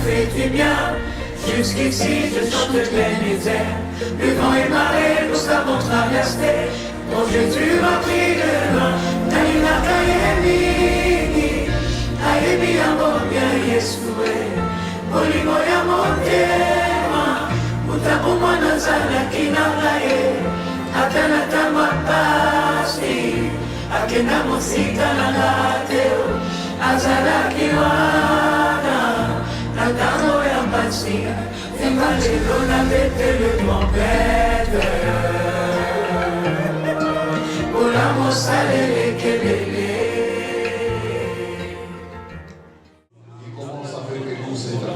fait du bien. Jusqu'ici, je chante plein misère. Le vent et marée, nous savons traverser. Mon Dieu, tu m'as pris de loin. Naïna Kayemi, Ayebi Amobia Yesue, Olimoya Motema, Mutabumana Zana Kinagaye, Atanata Mapasi, Akena Mosika Nagateo, Azala Kiwana, Natano Yampasia, Emalelo na bete le trompette. Il commence avec nous, Seigneur.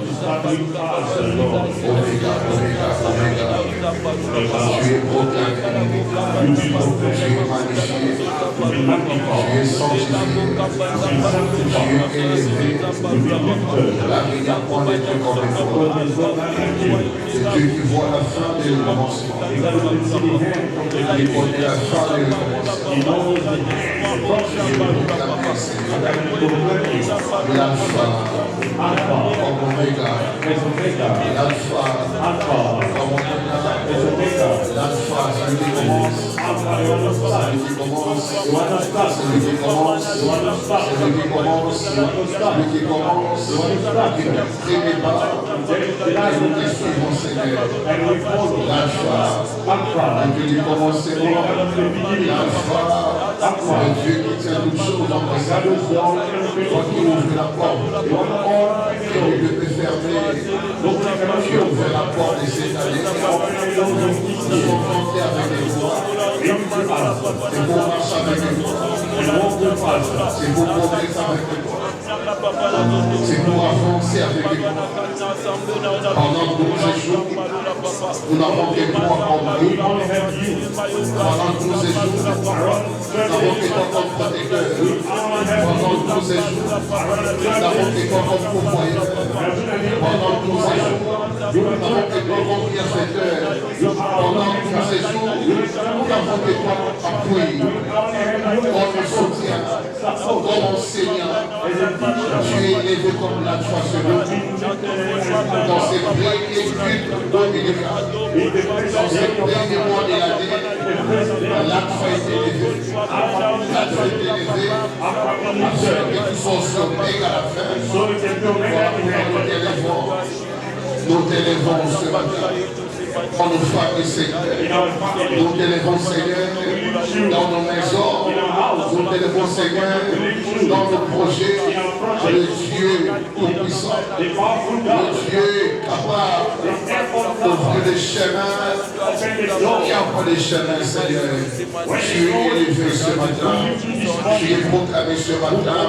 Oméga, Oméga, Oméga. Tu es proclamé, tu es magnifié, tu es sanctifié, tu es élevé. La vie n'a point d'être comme toi. C'est Dieu qui voit la fin de commencement. Il connaît la fin de commencement. L'alpha, comme Oméga, l'alpha, comme Oméga, l'alpha, celui qui commence, celui qui commence, celui qui commence, celui qui commence, celui qui commence, qui ne prémet pas, et nous te suivons, Seigneur. L'alpha, le Dieu du commencement, l'alpha, le Dieu qui tient toutes choses en présence, toi qui ouvres la porte, et lui ne peut fermer, tu ouvres la porte de cette année, nous sommes montés avec les voix, c'est pour marcher avec les voix, c'est pour progresser avec les voix. C'est pour avancer avec les voix. Pendant que nous échouons, nous n'avons que toi comme nous. Pendant que nous échouons, nous n'avons que toi comme protecteur. Pendant que nous échouons, nous n'avons que toi comme pourvoyeur. Pendant que nous échouons, nous n'avons que toi comme bienfaiteur. Pendant que nous échouons, nous n'avons que toi comme appui, comme soutien, comme enseignant. Tu es élevé comme la foi sur le dans ces premiers cultes dominicaux, dans ces derniers mois de l'année, l'alpha est élevé. L'alpha est élevé afin que tu sois sauvé à la fin. Nous t'élèvons ce matin. Dans nos familles, Seigneur, nous t'élèvons, Seigneur, dans nos maisons, nous t'élèvons, Seigneur, dans nos projets, le Dieu tout-puissant, le Dieu capable d'ouvrir des chemins, qui ouvre des chemins, Seigneur. Tu es élevé ce matin, tu es proclamé ce matin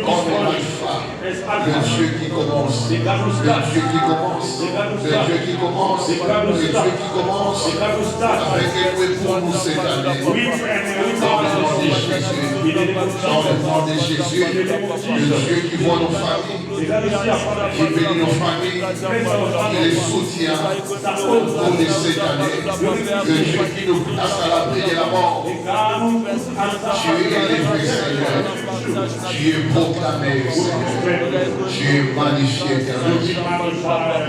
comme l'alpha, le Dieu qui commence, le Dieu qui commence, le Dieu qui commence, le Dieu qui commence avec élevé pour nous cette année. Dans le nom de Jésus, dans le nom de Jésus, le Dieu qui voit nos familles, qui bénit nos familles, qui les soutient au cours de cette année, le Dieu qui nous place à l'abri de la mort. Tu es élevé, Seigneur, tu es proclamé, Seigneur, tu es magnifié, éternel.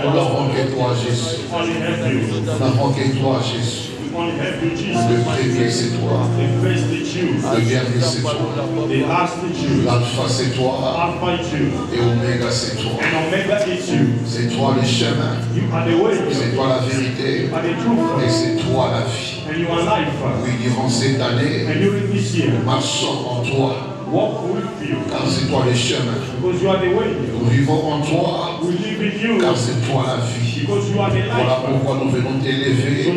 Nous n'avons que toi, Jésus. Nous n'avons que toi, Jésus. Le premier c'est toi, le dernier c'est toi, l'alpha c'est toi, et oméga c'est toi. C'est toi le chemin, c'est toi la vérité, et c'est toi la vie. Oui, durant cette année, nous marchons en toi. Car c'est toi le chemin. Nous vivons en toi. Car c'est toi la vie. Voilà pourquoi nous venons t'élever.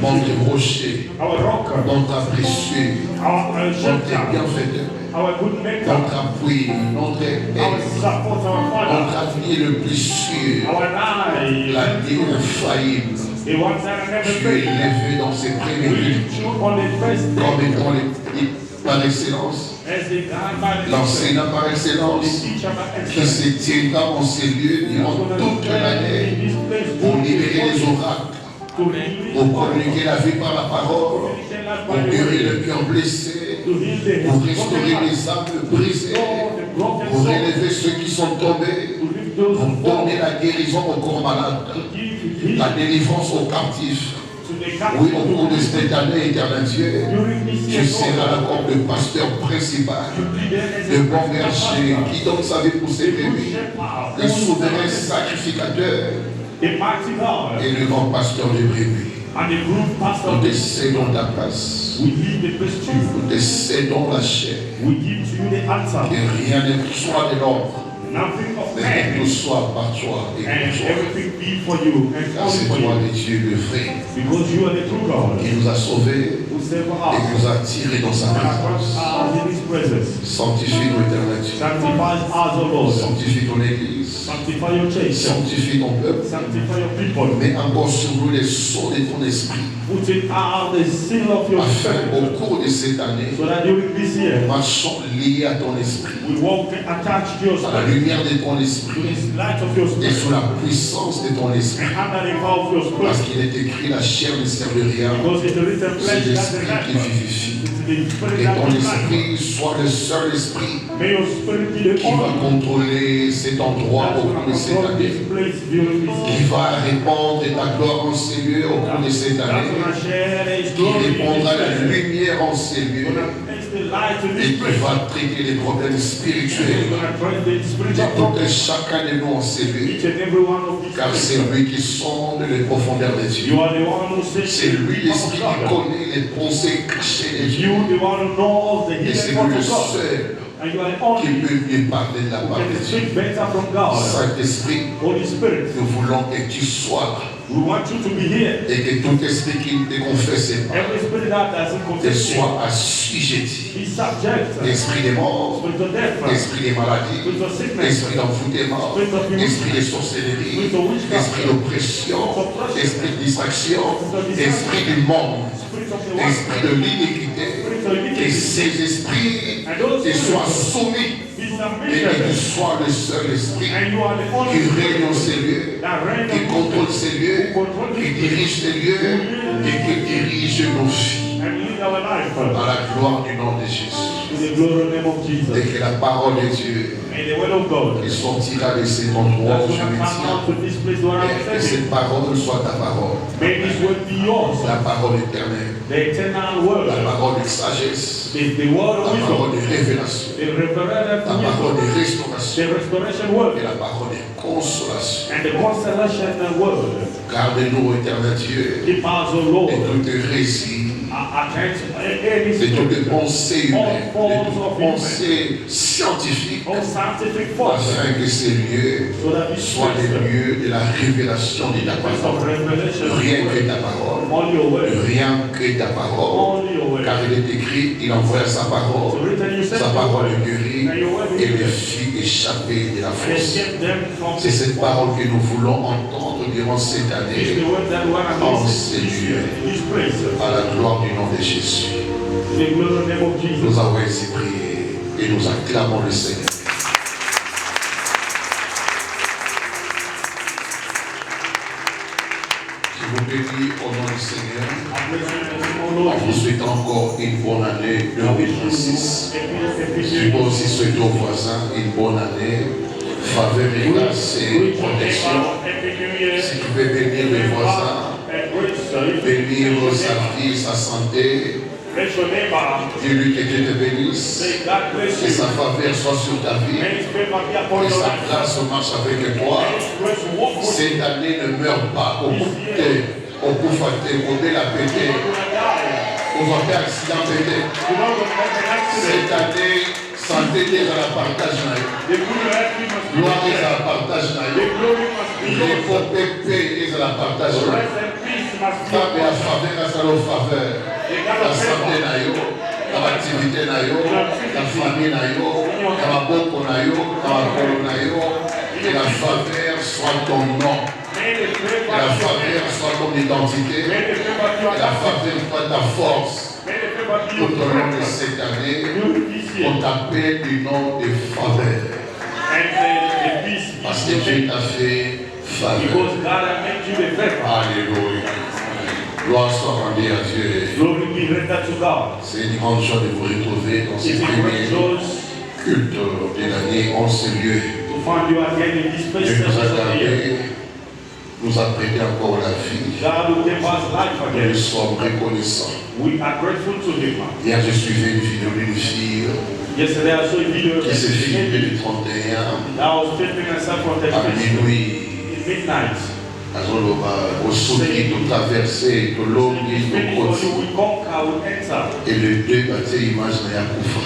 Mon tes rochers, mon ta précieux, mon tes bienfaiteurs, notre appui, notre aide, notre avenir le plus sûr, la vie infaillible. Tu es élevé dans ces premiers comme étant par excellence, l'enseignant par excellence, qui se tiendra en ces lieux durant toute l'année pour libérer les oracles, pour communiquer la vie par la parole, pour guérir le cœur blessé, pour restaurer les âmes brisées, pour élever ceux qui sont tombés, pour donner la guérison aux corps malades, la délivrance aux captifs. Oui, au cours de cette année, éternel Dieu, tu seras là comme le pasteur principal, le bon berger qui donne sa vie pour ses brebis, le souverain sacrificateur et le grand pasteur de brebis. Nous te cédons ta place. Nous te cédons la chair. Que rien ne soit de l'ordre. Mais que tout soit par toi et pour toi. Car c'est toi le Dieu, le vrai, qui nous a sauvés et qui nous a tirés dans sa présence. Sanctifie-nous, éternel Dieu. Sanctifie ton Église. Sanctifie ton peuple. Mets encore sur nous les sceaux de ton esprit. Afin, au cours de cette année, marchons liés à ton esprit. À la lumière de ton esprit et sous la puissance de ton esprit. Parce qu'il est écrit, la chair ne sert de rien, c'est l'esprit qui vivifie. Et ton esprit soit le seul esprit qui va contrôler cet endroit au cours de cette année, qui va répandre ta gloire en ces lieux au cours de cette année, qui répandra la lumière en ces lieux, et qui va traiter les problèmes spirituels de tout et chacun de nous en ces lieux, car c'est lui qui sonde les profondeurs des Dieu. C'est lui l'esprit qui connaît les pensées cachées des dieux. Et c'est lui le seul qui peut mieux parler de la part de Dieu. Saint-Esprit, nous voulons que tu sois là. Et que tout esprit qui ne te confesse pas te soit assujetti. Esprit des morts, esprit des maladies, esprit d'envoûtement, esprit de sorcellerie, esprit d'oppression, esprit de distraction, esprit du monde, esprit de l'iniquité, que ces esprits te soient soumis. Et que tu sois le seul esprit qui règne dans ces lieux, qui contrôle ces lieux, qui dirige ces lieux et qui dirige nos vies. Dans la gloire du nom de Jésus. Et que la parole de Dieu qui sortira de cet endroit où je me tiens, et que cette parole soit ta parole. La parole éternelle. La parole de sagesse. La parole de révélation. La parole de restauration. Et la parole de consolation. Garde-nous, éternel Dieu, et toute hérésie, de toutes pensées humaines, de toutes pensées scientifiques, afin que ces lieux soient les lieux de la révélation de ta parole. Rien que ta parole. Rien que ta parole. Car il est écrit, il envoie sa parole. Sa parole guérit et le fit échapper de la fosse. C'est cette parole que nous voulons entendre durant cette année. En ces lieux, à la gloire du nom de Jésus. Nous avons ainsi prié et nous acclamons le Seigneur. Je vous bénis au nom du Seigneur. En vous souhaitant encore une bonne année 2026. Je peux aussi souhaiter aux voisins une bonne année. Faveur et grâce et protection. Si tu veux bénir les voisins, bénir sa vie, sa santé, dis-lui que Dieu te bénisse, que sa faveur soit sur ta vie, que sa grâce marche avec toi. Cette année ne meurt pas au coup faté, au dé la pété, au va accident pété. Cette année, santé est à la partage. Gloire est à la partage. L'épopée est à la partage. Femme et à faveur, à sa faveur. La santé na yo, la activité na yo, la famille na yo, la boko na yo, la boko na yo. Que la faveur soit ton nom. Que la faveur soit ton identité. Que la faveur soit ta force. Tout au long de cette année, on t'appelle du nom de faveur. Parce que Dieu t'a fait faveur. Alléluia. Gloire soit rendue à Dieu. C'est une grande joie de vous retrouver dans ces premiers cultes de l'année en ce lieu. find you again in this place. Dieu nous a gardés, nous a prêté encore la vie. God will give us life Nous again. sommes reconnaissants. We are grateful to Him. Hier, je suivais une vidéo d'une fille Yesterday I saw a video qui s'est filmée le 31 I was filming myself on the à minuit. midnight. Au soutien, tout traversé, tout longué, tout We côté. conquer, we enter. Et le 2 bâtit image de Yakoufa.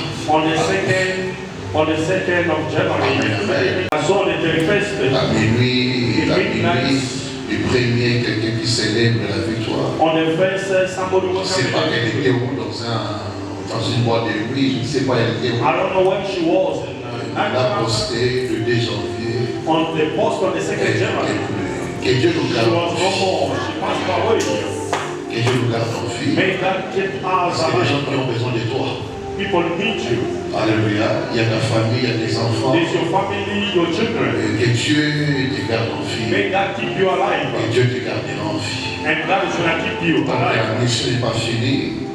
On the 2nd of January, I saw the 31st. À minuit, le premier, quelqu'un qui célèbre la victoire. On the first, somebody Je ne was sais pas coming. qu'elle était où dans une boîte de nuit, je ne sais pas elle était où. I don't know when she was. Elle a posté le 2 janvier. On the post on the 2nd January. Que Dieu nous She garde was en no vie. more. She passed away. Que Dieu nous garde en vie. May God keep us Parce que les gens alive. qui ont besoin de toi. People need you. Alléluia. Il y a ta famille, il y a tes enfants. There's your family, your children. Que Dieu te garde en vie. May God keep you alive. Et Dieu te gardera en vie. And God is going to keep you Tant que alive. la mission n'est pas finie,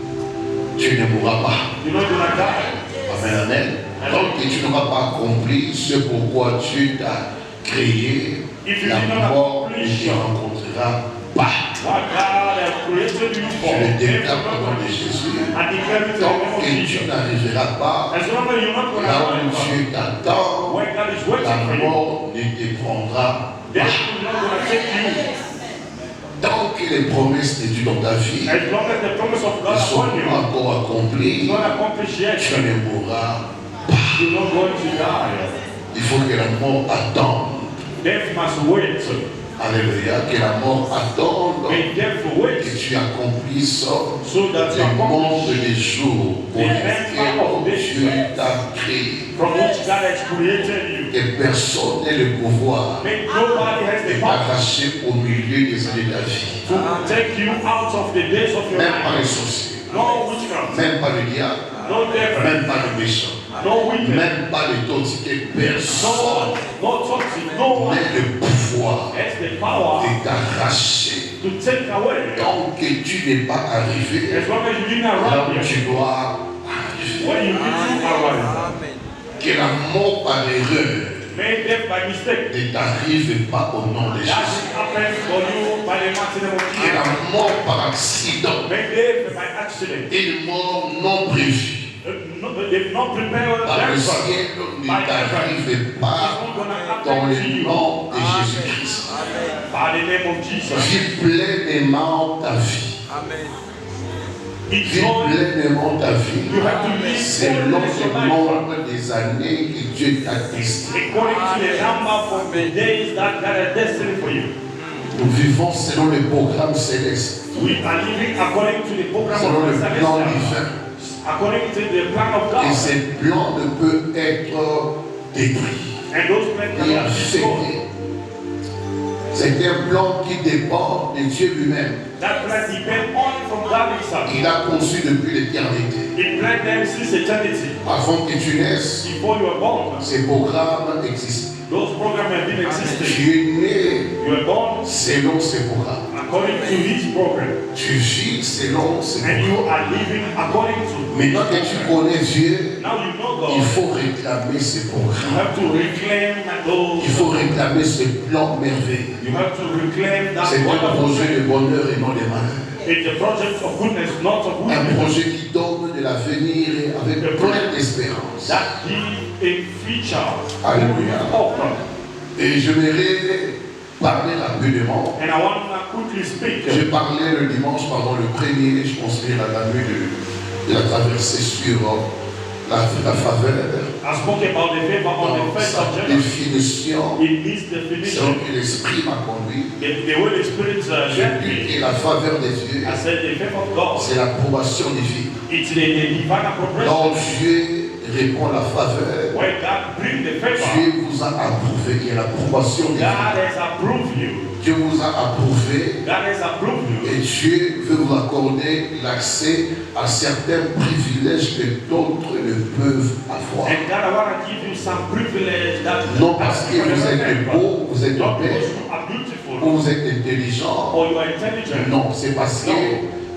tu ne mourras pas. You're not going to die. Amen, amen. Tant que tu n'auras pas accompli ce pourquoi Dieu t'a créé, la mort ne te rencontrera pas. What God has created you for. Je le déclare au nom de Jésus. I declare it in the Tant name of que tu Jesus. n'arriveras pas As long as you're not going là où to die, Dieu t'attend, when God is la waiting for you, mort ne te prendra death pas. is not going to take you. Tant que les promesses de Dieu dans ta vie As long as the promise of God ne sont upon you pas encore is accomplies, not accomplished yet, tu ne mourras. you're not going to die. Il faut que la mort attende. Death must wait. Alléluia. Que la mort attende. May death wait Que tu accomplisses so that you le nombre accomplish de jours pour lesquels Dieu t'a créé. from which God has created you. Que personne n'ait le pouvoir May nobody has de the power t'arracher au milieu des années de ta vie. to take you out of the days of your Même pas les life. sorciers, No witchcraft, même pas le diable, no devil, même pas le méchant, no wicked, même pas les toxiques, personne no toxic, no one n'a le pouvoir has the power de t'arracher. to take away. Tant que tu n'es pas arrivé As long as you didn't là arrive où yet, tu dois arriver. when you need to arrive, Que la mort par erreur may death by mistake. ne t'arrive pas au nom de That Jésus. happens for you by the mighty name of Que la Jesus. mort par accident, May death by accident. une mort non prévue They've not prepared par le them. ciel ne t'arrive pas dans le nom de Jésus-Christ. By the name of Jesus. Vis pleinement ta vie. It's Vis all pleinement ta vie. you have to live Selon fullness of le life. nombre des années que Dieu t'a testé. According to the number of the days that God has destined for you. Nous vivons selon le programme céleste, We are living according to the program selon of le the plan celestial. divin. According to the plan of Et God. ces plans ne peuvent être détruits And those plans ni cannot be destroyed. affectés. C'est un plan qui dépend de Dieu lui-même. That plan depends only from God himself. Il a conçu depuis l'éternité. He planned them since eternity. Avant que tu naisses, Before you were born, ces programmes existent. those programs have been existing. Tu es né You were born selon ces programmes. according to his program. Tu vis selon ces And programmes. you are living according to. Maintenant que tu connais Dieu, Now you know il God. faut réclamer ces You programmes. have to reclaim those. Il faut réclamer ce plan merveilleux. You have to reclaim that C'est un wonderful projet thing. de bonheur et non de malheur. It's a project of goodness, not of Un wickedness. projet qui donne de l'avenir et avec plein d'espérance. That give a future. Alléluia. Hope. Et je voudrais parler rapidement. And I want to quickly speak. J'ai parlé le dimanche pendant le premier, je pense à la nuit de la traversée sur la faveur. I spoke about the favor on Dans the first sa of January. définition, In this c'est definition, que l'Esprit m'a conduit. the Holy Spirit J'ai led dit me. que la faveur des dieux, I said the favor of God. c'est l'approbation divine. It's the divine appropriation. Quand Dieu répond la faveur, When God brings the favor, Dieu vous a approuvé. Il y a l'approbation divine. God has approved you. Dieu vous a approuvé. God has approved you. Et Dieu veut vous accorder l'accès à certains privilèges que d'autres ne peuvent avoir. And God, I want to give you some privilege that Non parce que vous êtes beau, vous êtes not belle, because you are beautiful ou vous êtes intelligent. or you are intelligent. Non, c'est parce que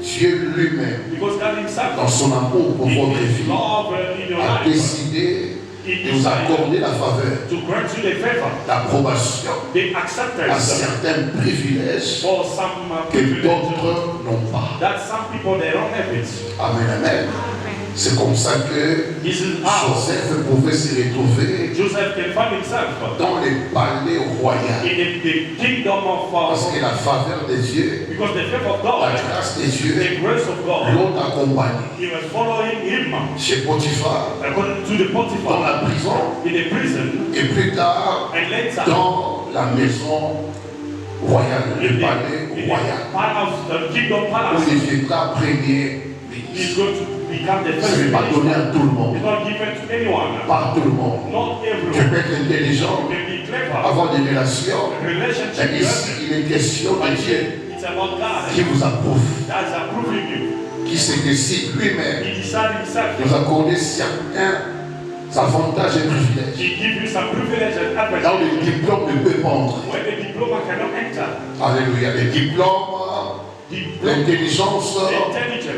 Dieu lui-même, Because God himself, dans son amour pour votre in his vie, love in your a life, décidé et vous accorder la faveur, to grant you the favor, l'approbation the à acceptance certains privilèges for some que privilege d'autres n'ont pas. that some people they don't have it. Amen, amen. C'est comme ça que This is how Joseph pouvait se retrouver Joseph can find himself dans les palais royaux. in the kingdom of Parce que la faveur de Dieu, because the favor of la God, grâce de Dieu the grace of God, l'ont accompagné. he was following him Chez Potiphar, according to the dans Potiphar la prison, in the prison, et plus tard and later dans la maison royale, le in palais the royal, palace, the kingdom où palace. il deviendra premier He's ministre. going to become the Ce first n'est pas donné minister. à tout le monde, It's not given to anyone, pas à tout le monde. not Tu everyone. peux être intelligent, You can be clever. avoir des relations, Relationship, mais ici il est question de Dieu it's about God. qui vous approuve, That's approving you. qui se décide lui-même He decided himself. nous accorder certains avantages et privilèges. He gives you some privilege and Là où advantage. le diplôme ne peut pas entrer. When the diploma cannot enter, Alléluia. Les diplômes, l'intelligence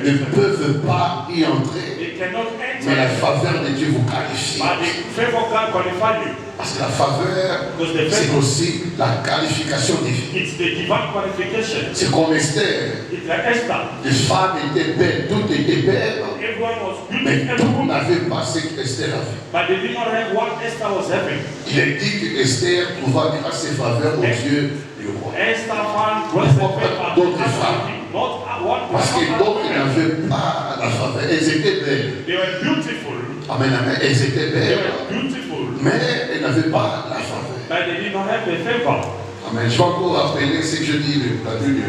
ne peuvent pas y entrer. they cannot Mais la enter. faveur de Dieu vous qualifie. But the favor of God qualify you. Parce que la faveur, c'est aussi la qualification divine. It's the divine qualification. C'est comme Esther. It's like Esther. Les femmes étaient belles, toutes étaient belles. Everyone was Mais beautiful, tout everyone. n'avait pas ce qu'Esther avait. But they did not have what Esther was having. Il est dit que Esther trouva grâce et faveur au Dieu du roi. Esther found grace and favor. D'autres femmes. Not one. Parce que d'autres n'avaient pas la faveur. Elles étaient belles. They were beautiful. Amen, amen. Elles étaient They belles. were beautiful. Mais elles n'avaient pas la faveur. But they did not have the favor. Amen. Je vais encore rappeler ce que je dis la nuit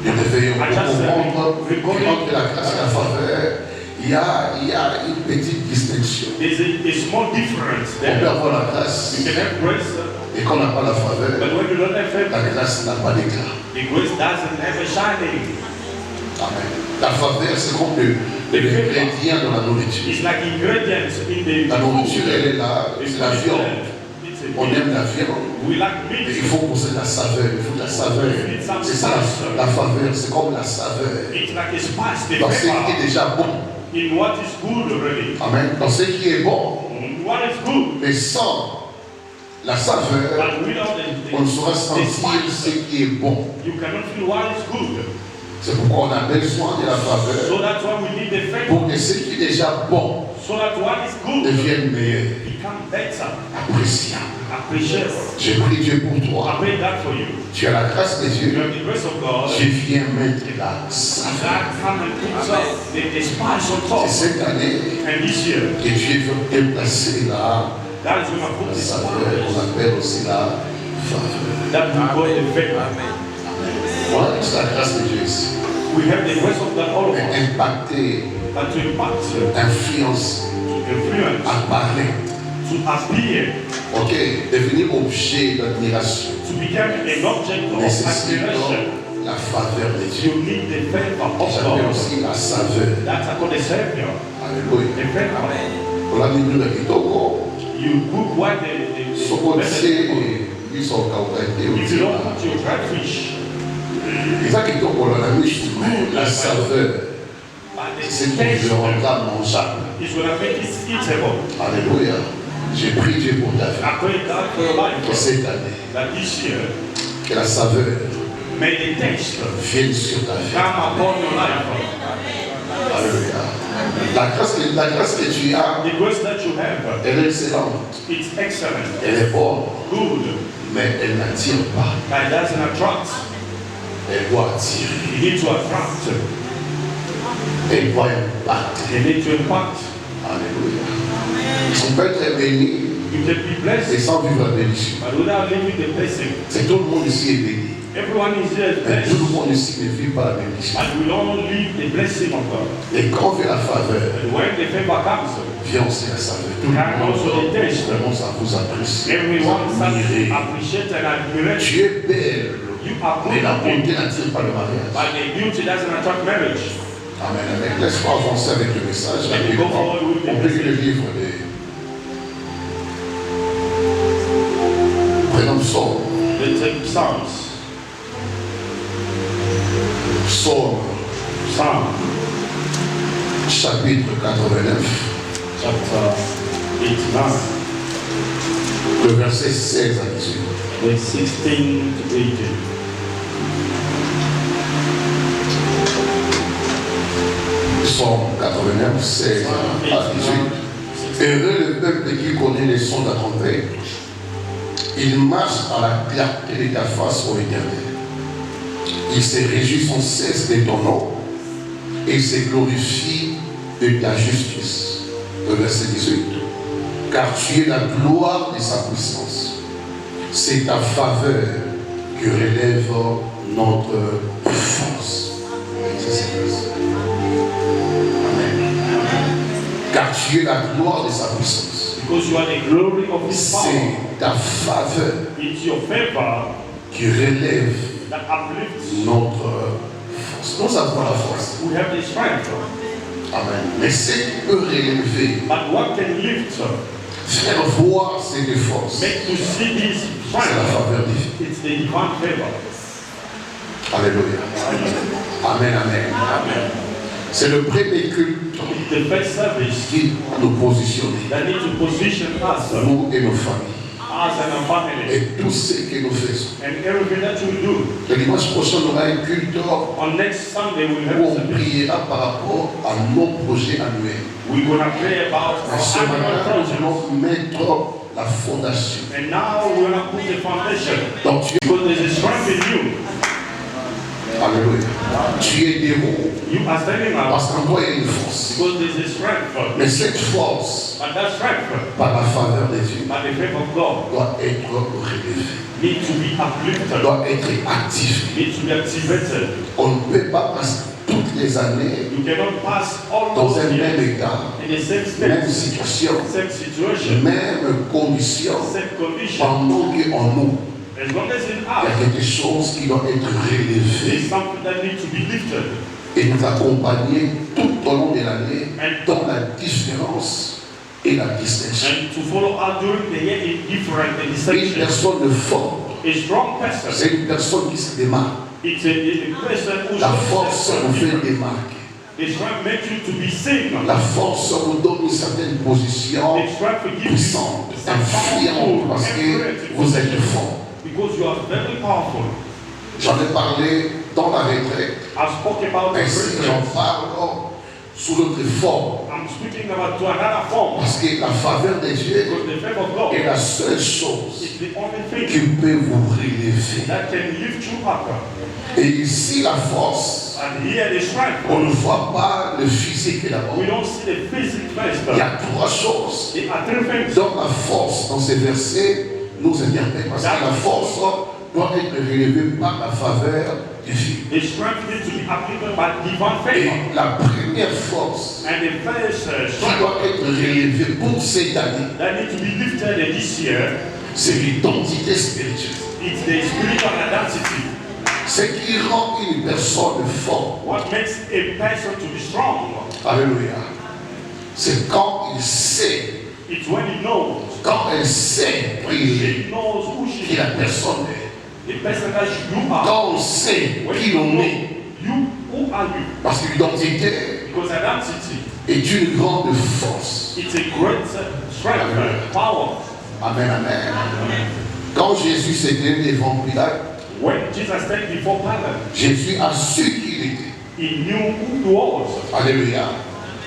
du réveillon. Pour comprendre que la grâce et la faveur, il y a une petite distinction. There's a small difference On there. peut avoir la grâce You can have grace, et qu'on n'a pas la faveur, but when you don't have favor, la grâce n'a pas d'éclat. the grace doesn't have a shining. Amen. La faveur, c'est comme l'ingrédient dans la nourriture. It's like ingredients in the La nourriture, food. elle est là, c'est la viande. On aime la viande. We like Mais meat. il faut qu'on ait la saveur. Il faut de la saveur. C'est ça la faveur, c'est comme la saveur. It's like a spice, the Dans ce qui pepper est déjà bon. in what is good already. Amen. Dans ce qui est bon. What is good, Mais sans la saveur, but without the on ne saura the sentir spice, ce qui est bon. you cannot feel what is good. C'est pourquoi on a besoin de la faveur So that's why we need the favor. pour que ce qui est déjà bon So that what is good devienne meilleur, become better, appréciable. appreciate. Je prie Dieu pour I toi. pray that for you. Tu as la grâce de You Dieu. have the grace of God. Je viens mettre la saveur. God come and put the spice on top. C'est cette année And this year, que Dieu veut déplacer la that is going to put the saveur. spice. On appelle aussi la faveur. That will call the favor. Voilà, c'est la grâce de Dieu ici. We have the grace of God all of Mais us. impacter, But to impact, influence, to influence, à parler. to appear, Ok, devenir objet d'admiration to become an object of nécessite admiration, la faveur de Dieu. you need the favor of J'appelle God. aussi la saveur. That's called the Savior. Alléluia. The favor. Pour la minute de kitoko, You cook what the soko tse, biso kaukaite if you don't utina. put your dried fish, Eza kitoko la miche, la saveur, but the c'est ce qui taste le rendra mangeable. is going to make it eatable. Alléluia. J'ai prié Dieu pour ta vie. I pray God for your Que life. cette année, That this year, que la saveur may the taste vienne sur ta vie. come upon your life. Alléluia. La grâce que tu as, The grace that you have, elle est excellente. it's excellent, Elle est bonne, good, mais elle n'attire pas. but it doesn't attract. Elle doit attirer. You need to attract. Elle doit impacter. You need to impact. Alléluia. On peut être béni You can be et blessed, sans vivre la bénédiction. but without living the blessing. C'est tout le monde ici est béni. Everyone is here is Mais tout le blessed, monde ici ne vit pas la bénédiction. and we don't live the blessing of God. Et quand vient la faveur, And when the favor comes, vient aussi la saveur. Tout le monde commence à vous apprécier. Vous everyone starts admirer. to appreciate and admire. Tu es belle, You are mais la good, beauté n'attire pas le mariage. but the beauty doesn't attract marriage. Amen, amen. Laisse-moi avancer avec le message. rapidement. On peut lire le livre de... Prenons Psaume. Let's take Psalms. Psaume, Psalm chapitre 89. chapter Le verset 16 à 18. Verse 16 to 18. Psaume 89, 16 à 18. Heureux le peuple qui connaît les sons de la trompette. Il marche à la clarté de ta face, ô Éternel. Il se réjouit sans cesse de ton nom et se glorifie de ta justice. Le verset 18. Car tu es la gloire de sa puissance. C'est ta faveur que relève notre force. Amen. Car tu es la gloire de sa puissance. Because you are the glory of his power. C'est ta faveur It's your favor qui relève that uplifts. notre force. Nous avons la force. We have the strength. Amen. Mais ce qui peut relever, But what can lift, faire voir cette force, make to see this c'est la strength? faveur divine. It's the divine favor. Alléluia. Amen, amen. Amen. C'est le premier culte It's the first service qui doit nous positionner, that needs to position us, nous et nos familles, us and our family, et tout ce que nous faisons. and everything that we do. Le dimanche prochain, on aura un culte On next Sunday, we'll have où a on service. priera par rapport à nos projets annuels. We're going to pray about Mais ce our annual matin, nous project. allons mettre la fondation. And now we're going to put the foundation. Donc tu Because there's a strength in you. Alléluia. Tu es dévot You are standing up parce qu'en toi il y a une force. because there's a strength. Mais cette force, But that strength, par la faveur de Dieu, by the favor of God, doit être relevée, need to be uplifted, doit être activée. need to be activated. On ne peut pas passer toutes les années You cannot pass all dans those un même years état, in the same même state, situation, same situation, même condition, same condition. pendant qu'en nous, As long as in il y a us, quelque chose qui doit être relevé there's something that needs to be lifted et nous accompagner tout au long de l'année dans la différence et la distinction. and to follow out during the year in different Une distinctions. personne forte, A strong person, c'est une personne qui se démarque. it's a person who La shows force themselves vous fait different. démarquer. The strength makes you to be seen. La force vous donne une certaine position The strength gives you puissante, some influente, powerful parce que vous êtes fort. because you are very powerful. J'en ai parlé dans la retraite. I spoke about the Ainsi, j'en president. parle sous notre forme. I'm speaking about to another form Parce que la faveur de Dieu because the favor of God est la seule chose is the only qui thing peut vous relever. that can lift you up. Et ici, la force, And here the strength. on ne voit pas le physique We d'abord. don't see the physique first. Il y a trois choses There are three things. dans la force, dans ces versets, nous interpellent. Parce que la force doit être relevée par la faveur divine. The strength needs to be applied by divine Et favor. la première force And the first qui strength doit être relevée pour cette année, that needs to be lifted this year, c'est l'identité spirituelle. it's the spiritual identity. Ce qui rend une personne forte. What makes a person to be strong? Alléluia. C'est quand il sait, It's when he knows. quand elle sait prier She knows who she qui la is. personne est. The person that you are. Quand on sait When qui you l'on know est. you, who are you? Parce que l'identité Because identity, est une grande force. it's a great strength, power. Amen, amen. Quand Jésus s'est tenu devant Pilate, When Jesus stood before Pilate, Jésus a su qui il était. he knew who he was. Alléluia.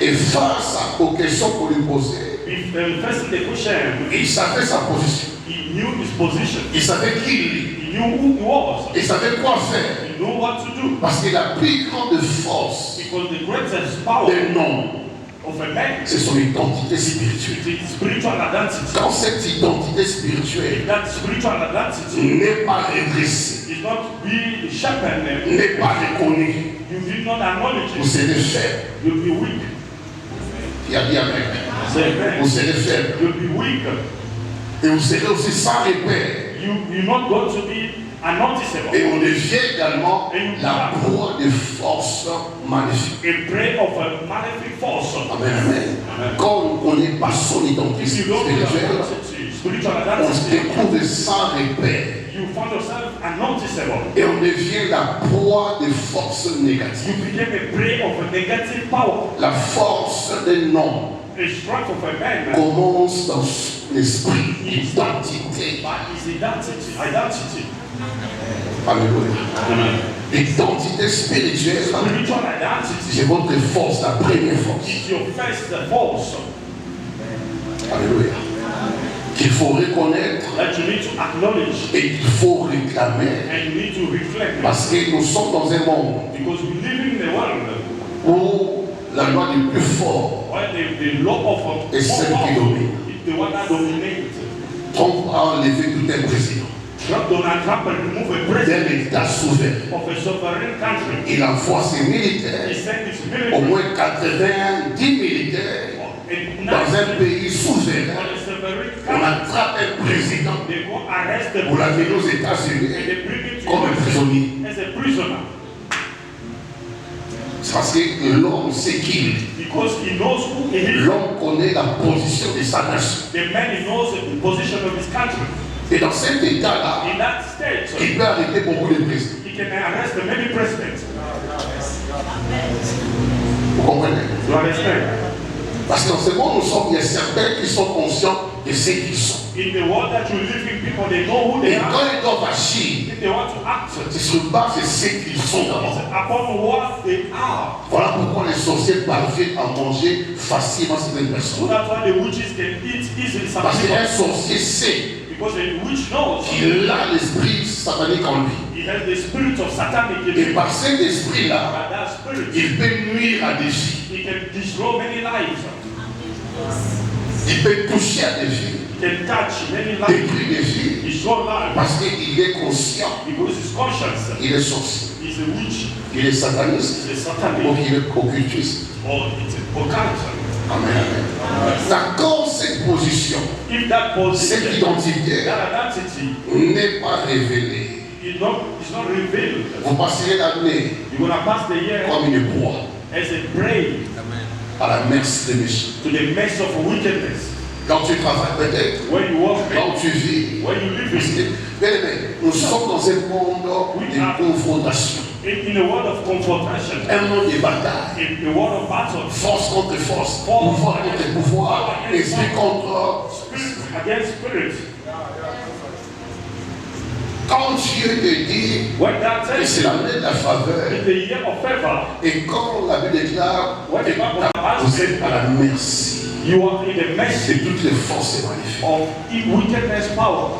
Et face aux questions qu'on lui posait, If the first the question, il savait sa position. he knew his position. Il savait qui il est. He knew who he was. Il savait quoi faire. He knew what to do. Parce que la plus grande force Because the greatest power d'un homme, of a man c'est son identité spirituelle. is his spiritual identity. Quand cette identité spirituelle If that spiritual identity n'est pas redressée, is not be sharpened, n'est pas reconnue, you did not acknowledge vous it, serez faible. you'll be weak. Il y a bien avec. Say Vous amen. serez faible. You'll be weak. Et vous serez aussi sans repère. You're not going to be unnoticeable. Et on devient également la proie de forces magnifiques. A prey of a magnific force. Amen, amen. Quand on n'est pas son identité If you don't know your spirituelle, identity, spiritual on se identity, découvre sans repère. you find yourself unnoticeable. Et on devient la proie de forces You négatives. became a prey of a negative power. La force d'un homme The strength of a man commence dans l'esprit, l'identité. is identity. Alléluia. Amen. L'identité spirituelle, Spiritual identity c'est votre force, la première force. is your first force Alléluia. Qu'il faut reconnaître that you need to acknowledge et qu'il faut réclamer. and you need to reflect. Parce que nous sommes dans un monde Because we live in a world où la loi du plus fort where the law of est celle qui domine. is the one that dominates. Trump a enlevé tout un président Donald Trump remove a president d'un État souverain. of a sovereign country. Il envoie ses He militaires, sent his au military moins 90 militaires, dans un pays souverain. on a sovereign On country. attrape un président They go arrest the pour l'amener aux and États-Unis they bring him to comme un prisonnier. as a prisoner C'est parce que l'homme sait qui il est. because he knows who he is. L'homme connaît la position de sa nation. The man he knows the position of his country. Et dans cet état-là, In that state, il peut arrêter beaucoup de présidents. he can arrest many presidents. Vous comprenez? You understand? Parce que dans ce monde, nous sommes, il y a certains qui sont conscients de ce qu'ils sont. In the world that you live in, people they know who they Et quand are. ils doivent agir, If they want to act, c'est sur base de ce qu'ils sont d'abord. upon what they are. Voilà pourquoi les sorciers parviennent à manger facilement certaines So personnes. that's why the witches can eat easily some Parce qu'un people. sorcier sait Because a witch knows qu'il a l'esprit satanique en lui. he has the spirit of satanic in Et him. par cet esprit-là, But that spirit, il peut nuire à des vies. he can destroy many lives. Il peut toucher à des vies, He can touch many lives. détruire des vies. Destroy lives. Parce qu'il est conscient, Because he's conscious. il est sorcier, He's a witch. il est sataniste, He's a ou satanic. qu'il est occultiste. Or it's a occult. Amen, amen. D'accord, cette position, If that cette position, identité that identity n'est pas révélée, is not revealed, vous passerez l'année you're gonna pass the year comme une proie as a prey à la merci des méchants. to the mess of wickedness. Quand tu travailles peut-être, When you walk, là où tu vis, when you live in, bien aimé, nous sommes dans un monde de confrontation, in a world of confrontation, un monde de bataille. in a world of battle, Force contre force, pouvoir contre pouvoir, esprit contre. spirit against spirit. Quand Dieu te dit When that que says c'est l'année de la faveur, it's the year of favor, et quand la Bible déclare que vous êtes à la merci you are in the de mercy toutes les forces maléfiques. of wickedness power.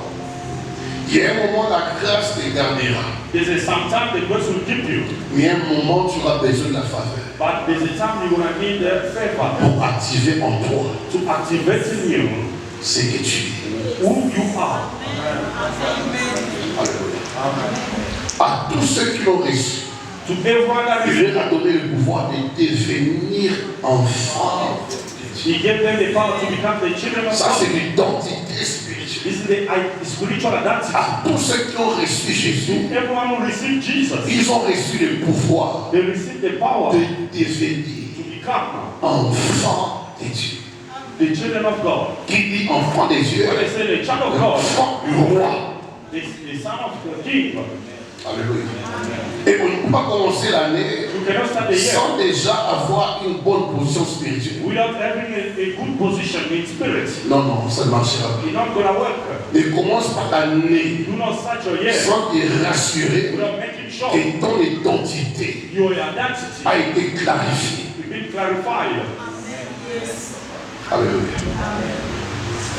Il y a un moment, la grâce te gardera, There's a sometimes the grace will keep you, mais il y a un moment, tu auras besoin de la faveur but there's a time you're gonna need the favor pour activer en toi to activate in you ce que tu es. who you are. Alléluia. À tous ceux qui l'ont reçu, To everyone that il is, leur a donné le pouvoir de devenir enfants. he gave them the power to become the children of Ça, c'est God. l'identité spirituelle. This is the spiritual identity. À tous ceux qui ont reçu Jésus, Everyone who received Jesus, ils ont reçu le pouvoir they received the power de to devenir become enfants de Dieu. the children of God. Qui dit enfant de Dieu? When they say the child of God, Enfant du roi. the son of the king, Alléluia. Et on ne peut pas commencer l'année you cannot start the year sans déjà avoir une bonne position spirituelle. without having a good position in spirit. Non, non, ça ne marchera pas. It's not gonna work. Et commence par l'année Do not start your year sans te rassurer without making sure que ton identité your identity a été clarifiée. has been clarified. Alléluia.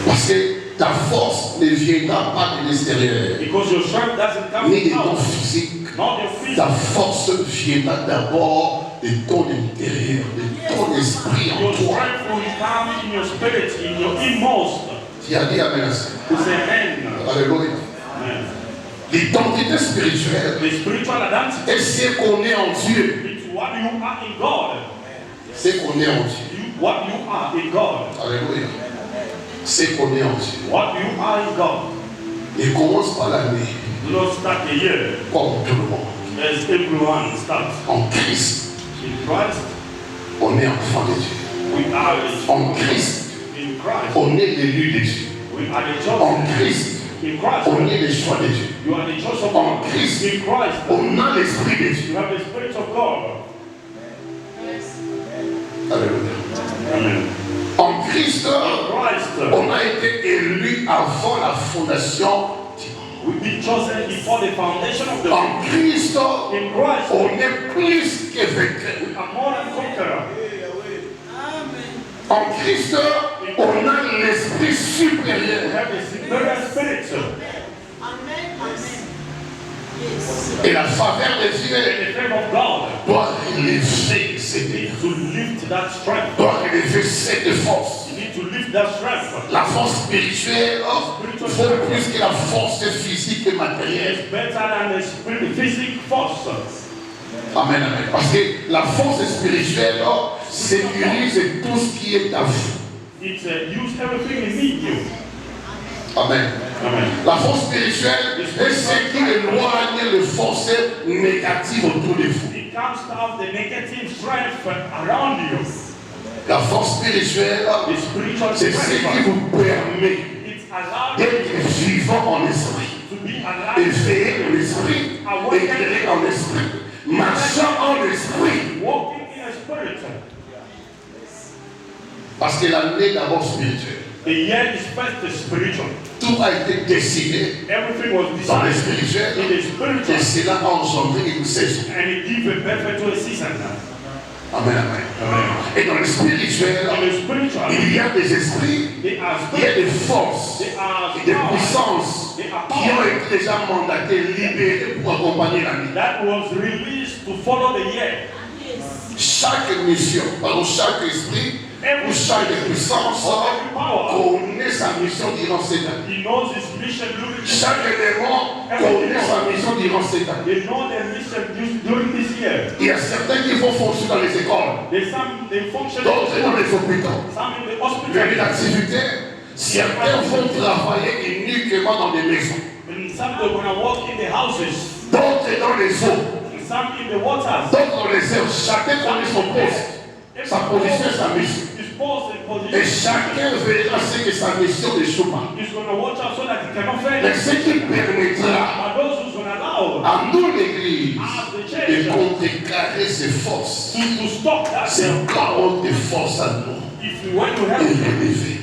Parce que ta force ne viendra pas de l'extérieur, Because your strength doesn't come ni de from ton out, physique. not your Ta physique. force viendra d'abord de ton intérieur, de ton esprit en Your toi. strength will come in your spirit, in your inmost. Tu as dit Amen. To say amen. Alléluia. Amen. L'identité spirituelle The spiritual identity est ce qu'on est en Dieu. is what you are in God. Ce qu'on est en Dieu. What you are in God. Alléluia. Ce qu'on est en Dieu. What you are in God. Et commence par l'année Do not start the year comme tout le monde. as everyone starts. En Christ, In Christ, on est enfant de Dieu. we are En Christ, in Christ. on est l'élu de Dieu. We are the En chosen. Christ, In Christ, on est les choix de Dieu. you are the chosen En one. Christ, In Christ, on a l'esprit de Dieu. you have the Spirit of God. Alléluia. Amen. En Christ, on a été élu avant la fondation. We've been chosen before the foundation of the En Christ, In Christ, on est plus que vainqueur. we are more than conqueror. En Christ, on a l'esprit We supérieur. have a superior spirit. Et la faveur de Dieu And the favor of God doit élever cette is to lift that strength. doit élever cette force. You need to lift that strength. La force spirituelle vaut plus que la force physique et matérielle. It's better than the spirit, physical force. Amen, amen. Parce que la force spirituelle sécurise tout ce qui est à vous. It use everything in you. Amen. Amen. La force spirituelle est ce qui éloigne les forces négatives autour de vous. It comes out the negative strength around you. La force spirituelle, The spiritual c'est ce qui strength. vous permet It's allowed d'être vivant en esprit, to be alive, éveillé en esprit, éclairé en esprit, marchant en esprit. walking in a spirit. Parce que l'année d'abord spirituelle, The year is first spiritual. tout a été décidé Everything was dans le designed spirituel in the et spiritual, cela a engendré une saison. and it gives a birth to a season. Amen, amen. Amen. Et dans le spirituel, In the spiritual, il y a des esprits, they are il y a spirit, des forces they are et des power puissances they are qui ont power été déjà mandatés, libérés pour accompagner l'année. that was released to follow the year. Chaque mission, pardon, chaque esprit ou chaque puissance connaît sa mission durant cette année. He knows his mission during this Chaque year. élément connaît sa mission durant cette année. They know their mission during this year. Il y a certains qui vont fonctionner dans les écoles, There's some they function d'autres in dans the les hôpitaux. some in the Il y a hospital, des activités, certains vont travailler uniquement dans des maisons, and some they're gonna walk in the houses, d'autres dans les eaux, and some in the waters. d'autres dans les airs. Chacun connaît son poste, sa position, sa mission. His post and Et position. chacun verra ce que sa mission n'échoue pas. He's gonna watch out so that he cannot fail. Mais ce qui permettra But those who's gonna allow à nous, l'Église, as the de church contrecarrer ses forces, to stop that. c'est quand on te force à nous If we want to et help, l'élever.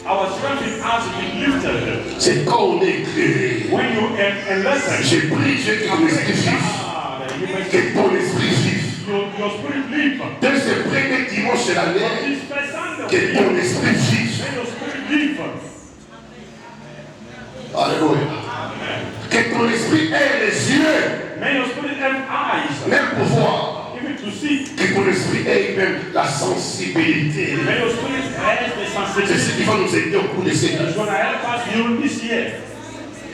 our strength in us be lifted. C'est quand on est éclairé. When you and listen, J'ai pris Dieu que ton esprit vive, you may que ton esprit vive. your spirit live. Dès ce premier dimanche de l'année, This first Sunday, que ton esprit vive. may your spirit live. Alléluia. Que ton esprit ait les yeux, May your spirit have eyes, même pour voir. even to see. Que ton esprit ait même la sensibilité. May your spirit have the C'est ce sensitivity. qui va nous aider au cours de cette année. It's gonna help us during this year.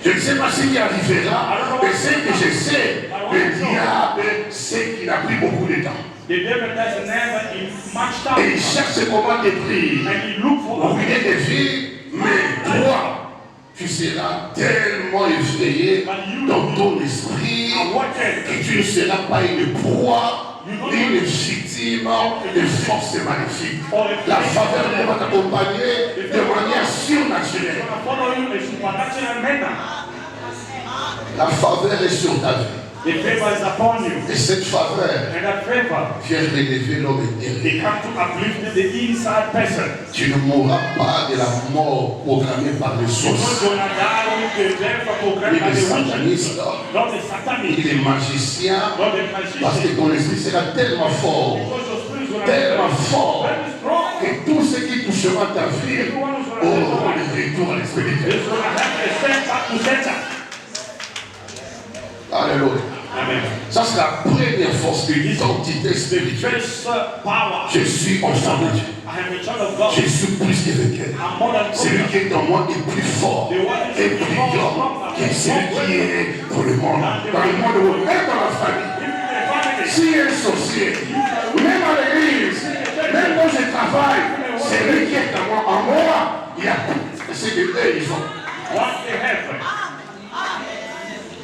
Je ne sais pas ce qui arrivera, mais ce que je sais, le diable sait qu'il n'a plus beaucoup de temps. The devil doesn't have in much Et il time, cherche comment détruire. and he look for Ruiner des vies, mais toi, tu seras tellement effrayé dans ton esprit que tu ne seras pas une proie, ni une victime de forces maléfiques. La faveur de Dieu va t'accompagner de manière surnaturelle. gonna follow you in a supernatural manner. La faveur est sur ta vie. The favor is upon you, Et cette faveur and that favor vient relever l'homme intérieur. they come to uplift the inside person. Tu ne mourras pas de la mort programmée par les You're not sources, gonna die with the death ni programmed by les the witches, satanistes, not the ni satanic, les magiciens, not the parce que magician. ton esprit sera tellement fort, Because your spirit is gonna tellement be fort, very strong. que tout ce qui touchera ta vie aura le retour à l'esprit de Dieu. It's gonna have a set back to center. Alléluia. Amen. Ça, c'est la première force de l'identité spirituelle. First power. Je suis enfant de Dieu. I am a child of God. Je suis plus que vainqueur. I'm more than Celui conqueror. qui est en moi est plus fort et plus grand que celui qui est dans le monde. Dans le monde, même dans la famille. Even in the family, Si un sorcier, même à l'église, même quand je travaille, celui qui est en moi, il y a tout. C'est que eux, ils ont. what they have.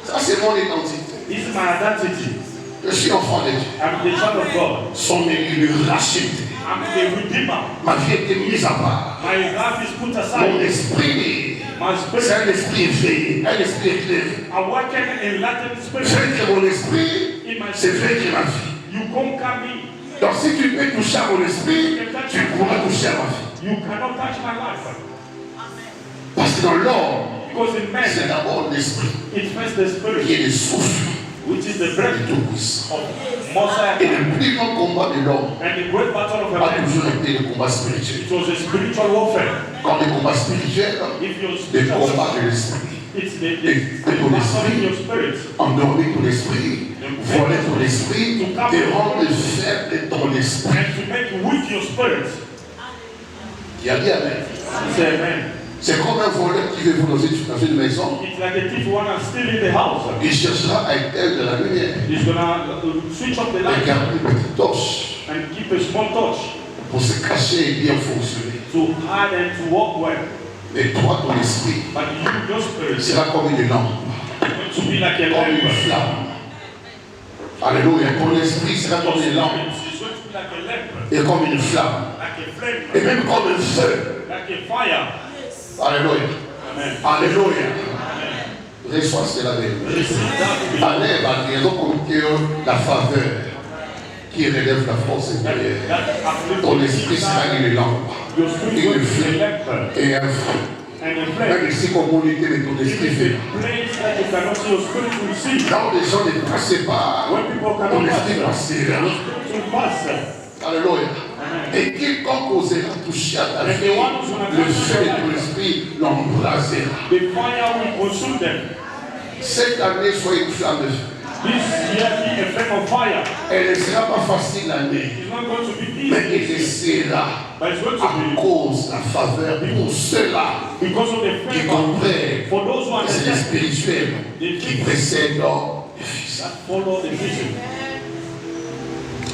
Ça, c'est mon identité. This is my identity. Je suis enfant de Dieu. I'm the child of God. Son élu, le racheté. I'm the redeemer. Ma vie a été mise à part. My life is put Mon aside. esprit, My c'est spirit un esprit éveillé, un esprit éclairé. awaken in Latin spirit. Vaincre mon esprit, In my c'est spirit, vaincre ma vie. you conquer me. Donc si tu peux toucher à mon esprit, tu pourras toucher à ma vie. You cannot touch my life. Parce que dans l'homme, Because in man, c'est d'abord l'esprit it first the spirit, qui est le souffle which is the du breath Tout-Puissant. of Most Et High. le plus grand combat de l'homme And the great battle of a a man, toujours été le combat spirituel. it was a spiritual warfare. Quand le combat spirituel, If you're le spiritual, combat de l'esprit. it's the Et ton battle in esprit, your spirit. endormir ton esprit, voler ton esprit, te rendre faible ton esprit. And to make weak your spirit. Il y a dit Amen. Say amen. C'est comme un voleur qui veut vous dans une maison. It's like a thief who wanna steal in the house. Il cherchera à éteindre de la lumière. He's gonna switch off the Et light garder une petite torche and keep a small torch pour se cacher et bien fonctionner. to hide and to walk well. Et toi, ton esprit But you, your spirit, is sera comme une lampe, going to be like a comme une lamp. flamme. Alléluia. Ton esprit sera comme une lampe It's going to be like a lamp, et comme une flamme. like a flame, Et même comme un feu. like a fire. Alléluia. Amen. Alléluia. Reçois cela avec nous. Receive that. Enlève à raison comme que la faveur qui relève la force intérieure. Ton esprit sera une lampe, Your spirit is going une to be a flamme lamp et un feu. and a Même flame. ici, comme on était, mais ton If esprit it's fait. a place that you cannot see, your spirit will see. Là où les gens ne passaient pas, When people ton cannot esprit pass, passera. your spirit will pass. Alléluia. Et quiconque osera toucher à ta vie, le feu de ton esprit l'embrasera. The fire will consume them. Cette année, soyez une flamme de feu. This year be a flame of fire. Elle ne sera pas facile l'année, It's not going to be mais elle easy, sera but it's going to à be cause de la faveur pour ceux-là because of the qui favor. comprennent For those who que c'est le understand spirituel qui précède l'homme. that follow the vision.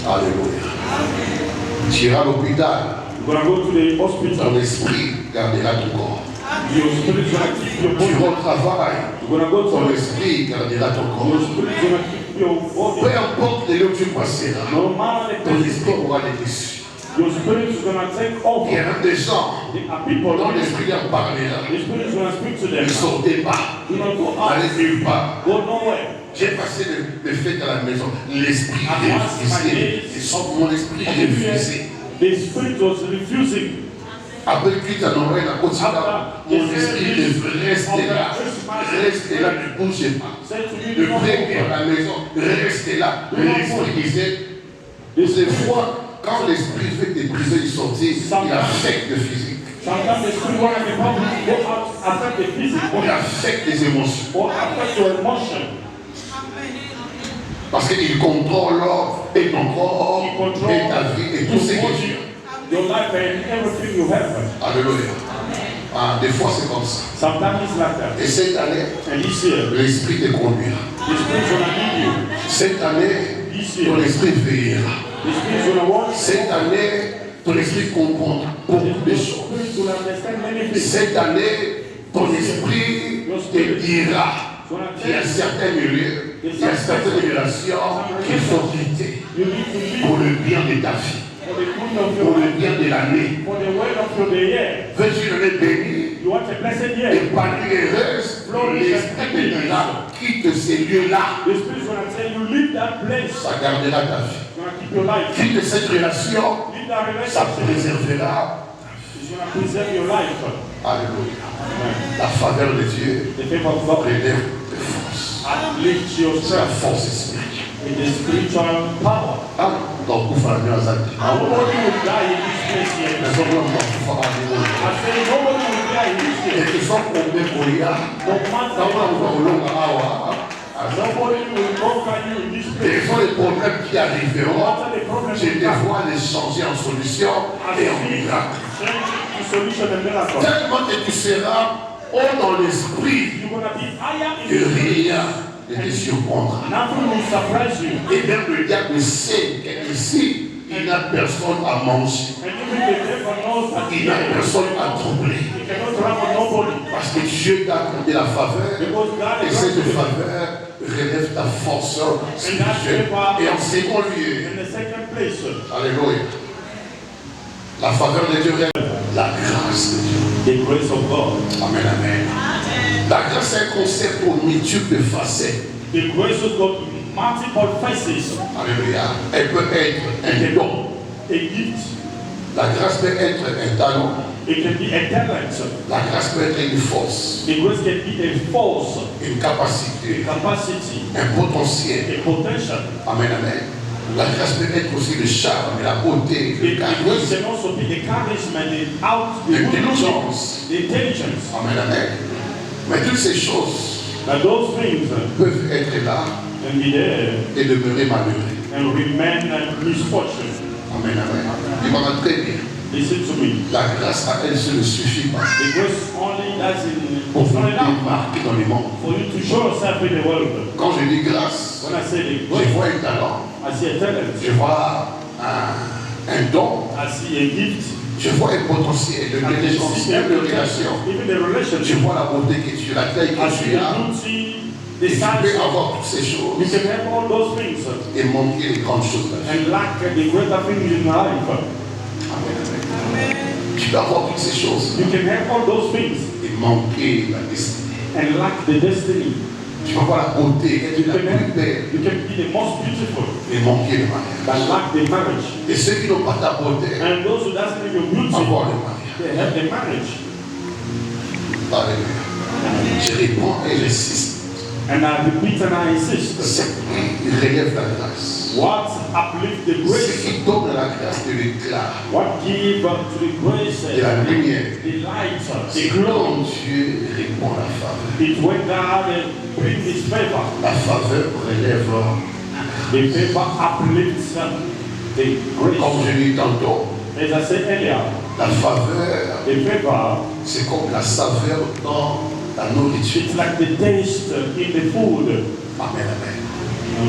Alléluia. Tu iras à l'hôpital, You're going to go to the hospital. ton esprit gardera ton corps. Your spirit is going to keep your Tu body. vas au travail, You're going to go ton to esprit gardera ton your corps. spirit is going to keep your Peu body. importe les lieux où tu passeras, No matter the ton place, esprit aura des déçus. your spirit is going to take Il y over. a même des gens There are people dont the l'esprit leur parlera. spirit is going to speak to Ne them. sortez pas, Do not go out. n'allez nulle part. Go nowhere. J'ai passé le fête à la maison. L'esprit At once my refusé. days Mon esprit refusé. The spirit was refusing. Après que tu as envoyé la côte, mon esprit devait rester là. Restez là, ne bougez pas. Said to me, Le do not prêtre go. à la maison, restez là. L'esprit disait, des fois, quand l'esprit veut te briser, il sortit, il affecte le physique. Sometimes the spirit want to go out, affect the physical, Il affecte les émotions. or affect your emotion. Parce qu'il contrôle et ton corps, et ta vie, et tout ce que tu as. Your life and everything you have. Alléluia. Ah, des fois c'est comme ça. Sometimes it's like that. Et cette année, And this year, l'esprit te conduira. the spirit is going to lead you. Cette année, This ton year, esprit veillera. the spirit is going to walk. Cette année, ton esprit comprendra beaucoup de The choses. spirit is going to understand many things. Cette année, ton esprit te dira qu'il y a certains milieux, il y a certaines relations qu'il faut quitter You need to leave pour le bien de ta vie, for the good of pour your le life, bien de l'année. for the word of your year. Veux-tu une année bénie? You want a blessed year. Épargner les restes, l'esprit te dira, quitte ces lieux-là, The spirit is going to tell you, leave that place. ça gardera ta vie. It's going to keep your life. Quitte cette relation, Leave that ça relationship. préservera. It's going to preserve your life. Alléluia. La faveur de Dieu The favor of God relève de force. uplifts your C'est la strength force spirituelle. in the spiritual power. Ah, donc vous faites bien ça. Nobody will die in this place Mais here. ça va pas faire I say nobody will die in this Et place. que soit combien pour y a, No ça matter va what. vous long à Nobody will conquer you in this Quels place. sont les problèmes qui No arriveront? matter the problem Je you te have, vois les changer en solution I et en see miracle. change to solution and miracle. Tellement que tu seras haut dans l'esprit You're going to be higher in que the spirit. rien ne te surprendra. Nothing will surprise you. Et même le diable sait qu'ici, il n'a personne à manger. And even the devil knows that Il n'a personne à troubler. he cannot run on nobody. Parce que Dieu t'a accordé la faveur. Because God Et is cette going to faveur relève ta force spirituelle. Et en second lieu, in the second place. alléluia, la faveur de Dieu relève la grâce de Dieu. The grace of God. Amen, amen. La grâce est un concept aux multiples facettes. The grace of God, multiple faces, Alléluia. Elle peut être un don. a gift, La grâce peut être un talent. It can be a talent. La grâce peut être une force, The grace can be a force, une a capacité, capacity, un potentiel. a potential. Amen, amen. La grâce peut être aussi le charme, la beauté, le The grace charisme, can also be the charisma, the l'intelligence. the intelligence. Amen, amen. Mais toutes ces choses Now those things peuvent être là can be there et demeurer malheureux. and remain misfortune. Amen, amen. Il va très bien. Listen to me. La grâce à elle seule ne suffit pas The grace only doesn't, pour it's vous not enough démarquer dans le monde. for you to show yourself in the world. Quand je dis grâce, When I say the je grace, vois un talent, I see a talent, je vois un don, I see a gift, je vois un potentiel de I can intelligence, see même de the relation. even the Je relationship. vois la beauté que tu as, la taille I que see tu the as. beauty, Et the tu size. peux avoir toutes ces You choses can have all those things et manquer les grandes choses de la vie. and lack the greater things in life. Amen. Tu peux avoir toutes ces choses You can have all those things et manquer la destinée. and lack the destiny. Tu peux avoir la beauté, être You la can, plus belle you can be the most beautiful et manquer le mariage. but lack the marriage. Et ceux qui n'ont pas ta beauté, And those who doesn't have your beauty, avoir le mariage. they have the marriage. Alléluia. Je réponds et j'insiste. And I repeat and I insist. Ce qui relève la grâce, What uplift the ce grace? qui donne la grâce de l'éclat, What give to the grace de la lumière, the light, c'est the glow? quand Dieu répond à la faveur. It's when God brings His favor. La faveur relève, The favor uplifts the comme grace. je l'ai dit tantôt, As I said earlier, la faveur, the favor, c'est comme la saveur dans la nourriture. it's like the taste in the food. Amen, amen.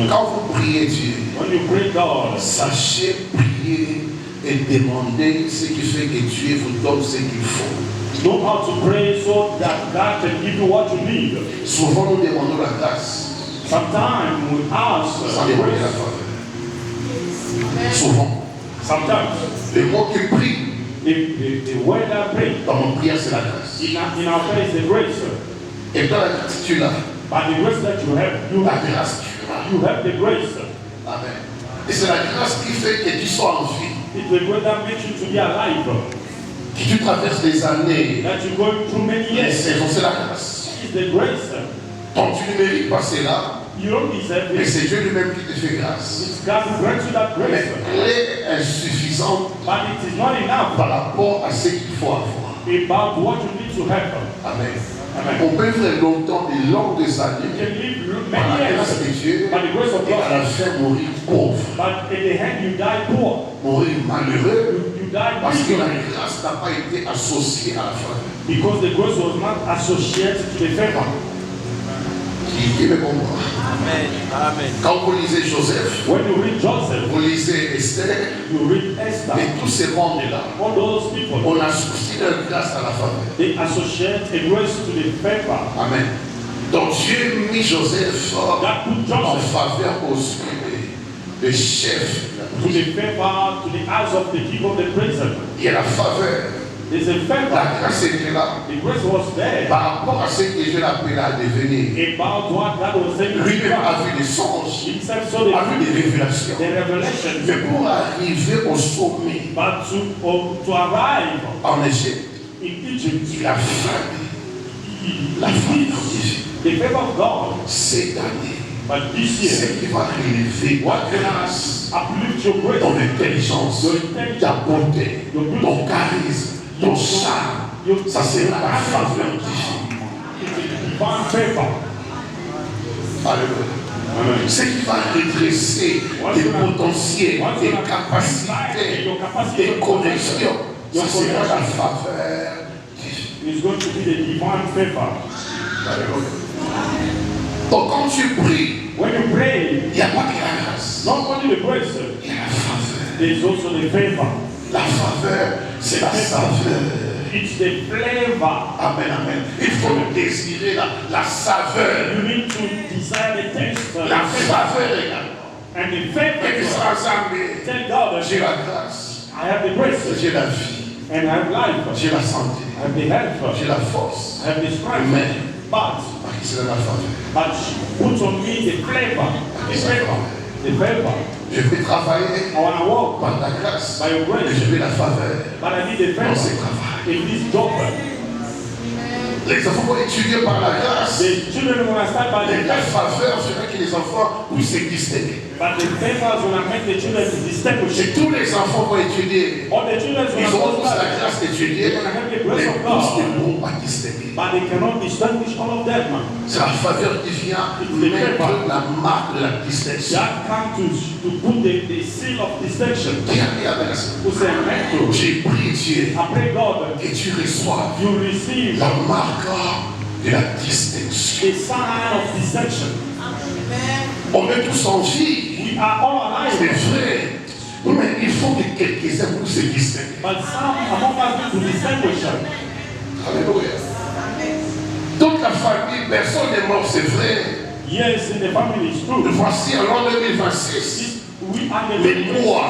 Quand vous priez Dieu, When you pray God, sachez prier et demander ce qui fait que Dieu vous donne ce qu'il faut. know how to pray so that God can give you what you need. Souvent nous demandons la grâce Sometimes we ask sans demander la grace. faveur. Souvent. Sometimes Le mot qui prie the word I pray dans mon prière, c'est la grâce. in our prayer is the grace. Et dans la grâce, tu l'as. But the grace that you have, La grâce, tu l'as. you have the grace. Amen. Et c'est la grâce qui fait que tu sois en vie, It's the grace that makes you to be alive. que tu traverses les années, That you're going through many les years. saisons, c'est la grâce. It's the grace. Donc tu ne mérites pas cela, You don't deserve mais it. c'est Dieu lui-même qui te fait grâce. It's God who grants you that Mais grace. elle est insuffisante But it is not enough par rapport à ce qu'il faut avoir. about what you need to have. Amen. Amen. On peut vivre longtemps, des longues You années, can live par many la grâce years de Dieu, by the grace of et à la God. fin mourir pauvre, But in the end you die poor. mourir malheureux, You die parce que la miserable. grâce n'a pas été associée à la faveur. Because the grace was not associated to the favor. Qui me comprend? Amen. Amen. Quand vous lisez Joseph, When you read Joseph, vous lisez Esther, you read Esther, et tous ces mondes-là, all those people, on associe leur grâce à la faveur. they associate a grace to the favor. Amen. Donc Dieu mit Joseph God put en Joseph faveur aux yeux des chefs. to the favor, to the eyes of the king of the prison. Il y a la faveur. There's a favor. La grâce était là The grace was there par rapport à ce que Dieu l'appelait à devenir. about what God was saying to Lui-même a God. vu des songes, Himself saw a vu des révélations. the revelations. Mais pour arriver au sommet But to arrive en Égypte, in Egypt, il a fallu la faveur divine. the favor of God. Cette année, But this year, c'est qui va relever what ta can grâce, uplift your grace? ton intelligence, ta beauté, ton charisme, ton charme. Ça sera la faveur divine. It's a divine favor. Alléluia. Ce qui va redresser tes potentiels, tes capacités, tes connexions, ça sera la faveur divine. It's going to be the divine favor. Alléluia. Donc quand tu pries, When you pray, il n'y a pas que la grâce, not only the grace, il y a la faveur. there's also the favor. La faveur, c'est la saveur. It's the flavor. Amen, amen. Il faut désirer la saveur. You need to desire the taste. La faveur également. And the Et favor. tu seras ensemble. Tell God, J'ai la grâce, I have the grace, j'ai la vie, and I have life, j'ai la santé, I have the health, j'ai la force. I have the strength. Amen. But C'est la faveur. put on me the flavor, the favor, the favor. Je vais travailler I want to walk par ta grâce. by your Et grace. je vais la faveur But I need a dans ce favor travail. in this job. Les enfants vont étudier par la grâce. The children will start by the Et la favor. faveur fera que les enfants puissent se distinguer. But the favors will make the children to distinguish. Si tous les enfants vont étudier, All the children ils auront tous will la grâce d'étudier, mais tous ne pourront pas distinguer. but they cannot distinguish all of them. C'est la faveur qui vient mettre la marque de la distinction. That comes to put the seal of distinction. Qui a dit à la Who say, "Mentor, j'ai prié Dieu I pray God, que tu reçois you receive la marque de la distinction. a sign of distinction." On met tous en vie, We are all c'est alive, vrai, mais il faut que quelques-uns puissent se distinguer. but some among us need to distinguish. Alléluia. Toute la famille, personne n'est mort, c'est vrai. Yes, in the family is true. Voici en l'an 2026, We are the mais moi,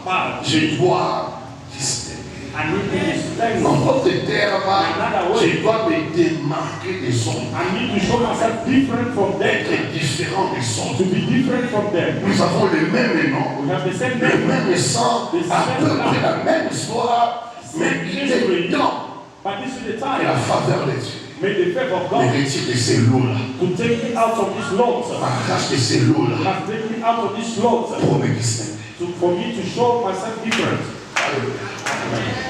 but je dois distinguer. I need to distinguish. En d'autres termes, je dois me démarquer des autres, I need to show myself different from them. être différent des autres. To be different from them. Nous avons le même nom, We have the same le name, même sang, à peu près la même histoire, mais il est temps but this is the que la time. faveur de Dieu May the favor of me God retire de ces lots-là, to take me out of this lot. m'arrache de ces lots-là Has taken me out of this lot pour me distinguer. for me to show myself different.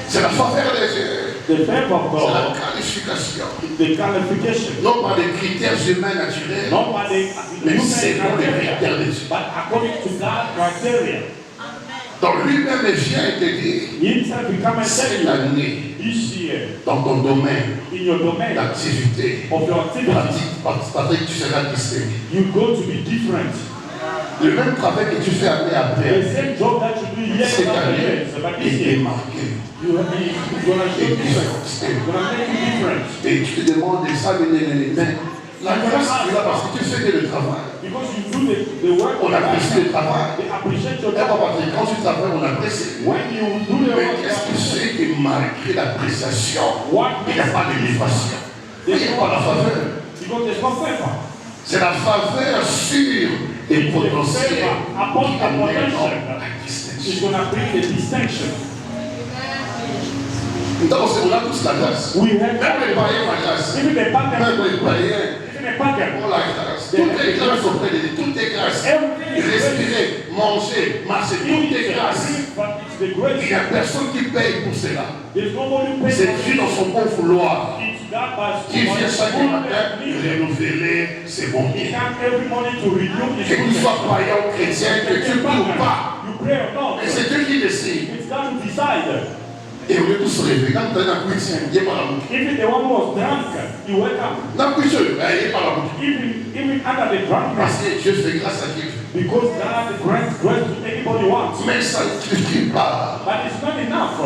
C'est la faveur de Dieu, The favor of c'est la God, qualification, the qualification, non par des critères humains naturels, not by the mais human selon les criteria, critères de Dieu. but according to God's criteria. Donc lui-même vient te dire, He himself become a cette savior année, this year dans ton domaine in your domain d'activité, of your activity. Patrick, tu seras distingué. You're going to be different. Le même travail que tu fais année après, The same job that you do years cette after année, years, but this est year marqué. you will be gonna show Et different. distingué. Gonna make you different. Et tu te demandes d'examiner les mains. La grâce est là parce que tu fais que le travail. Because you do the work, On apprécie le travail. they appreciate your Et pas job. parce que quand tu travailles, on apprécie. When you do the Mais work, qu'est-ce qui fait que malgré l'appréciation, what il n'y a pas d'élévation? Il n'y a pas la faveur. because there's no favor. C'est la faveur sûre et potentielle Upon qui the amène potential, la it's distinction. gonna bring the distinction. Donc, on a tous la grâce. We have Même les païens ont la grâce. even the pagan, Même les païens even the pagan. ont la grâce. Tout est grâce auprès de Dieu. Tout est grâce. Everything is grace. Respirer, manger, marcher, tout est grâce. But it's the Il grace. n'y a personne qui paye pour cela. There's nobody paying C'est for Dieu dans son bon vouloir it. It's God by qui vient chaque matin renouveler ses He bontés. comes every morning to renew his Que tu goodness. sois païen ou chrétien, que tu pries ou pas, You pray or not. et c'est Dieu qui décide. It's God who decide. Et on est tous se réveiller. Quand tu es dans la cuisine, il n'est pas la bouche. Even the one who was drunk, you wake up. Dans la cuisine, il n'est pas la bouche. Even under the drunkenness, Parce que Dieu fait grâce à qui il veut. because God grants grace to anybody wants. Mais ça ne suffit pas But it's not enough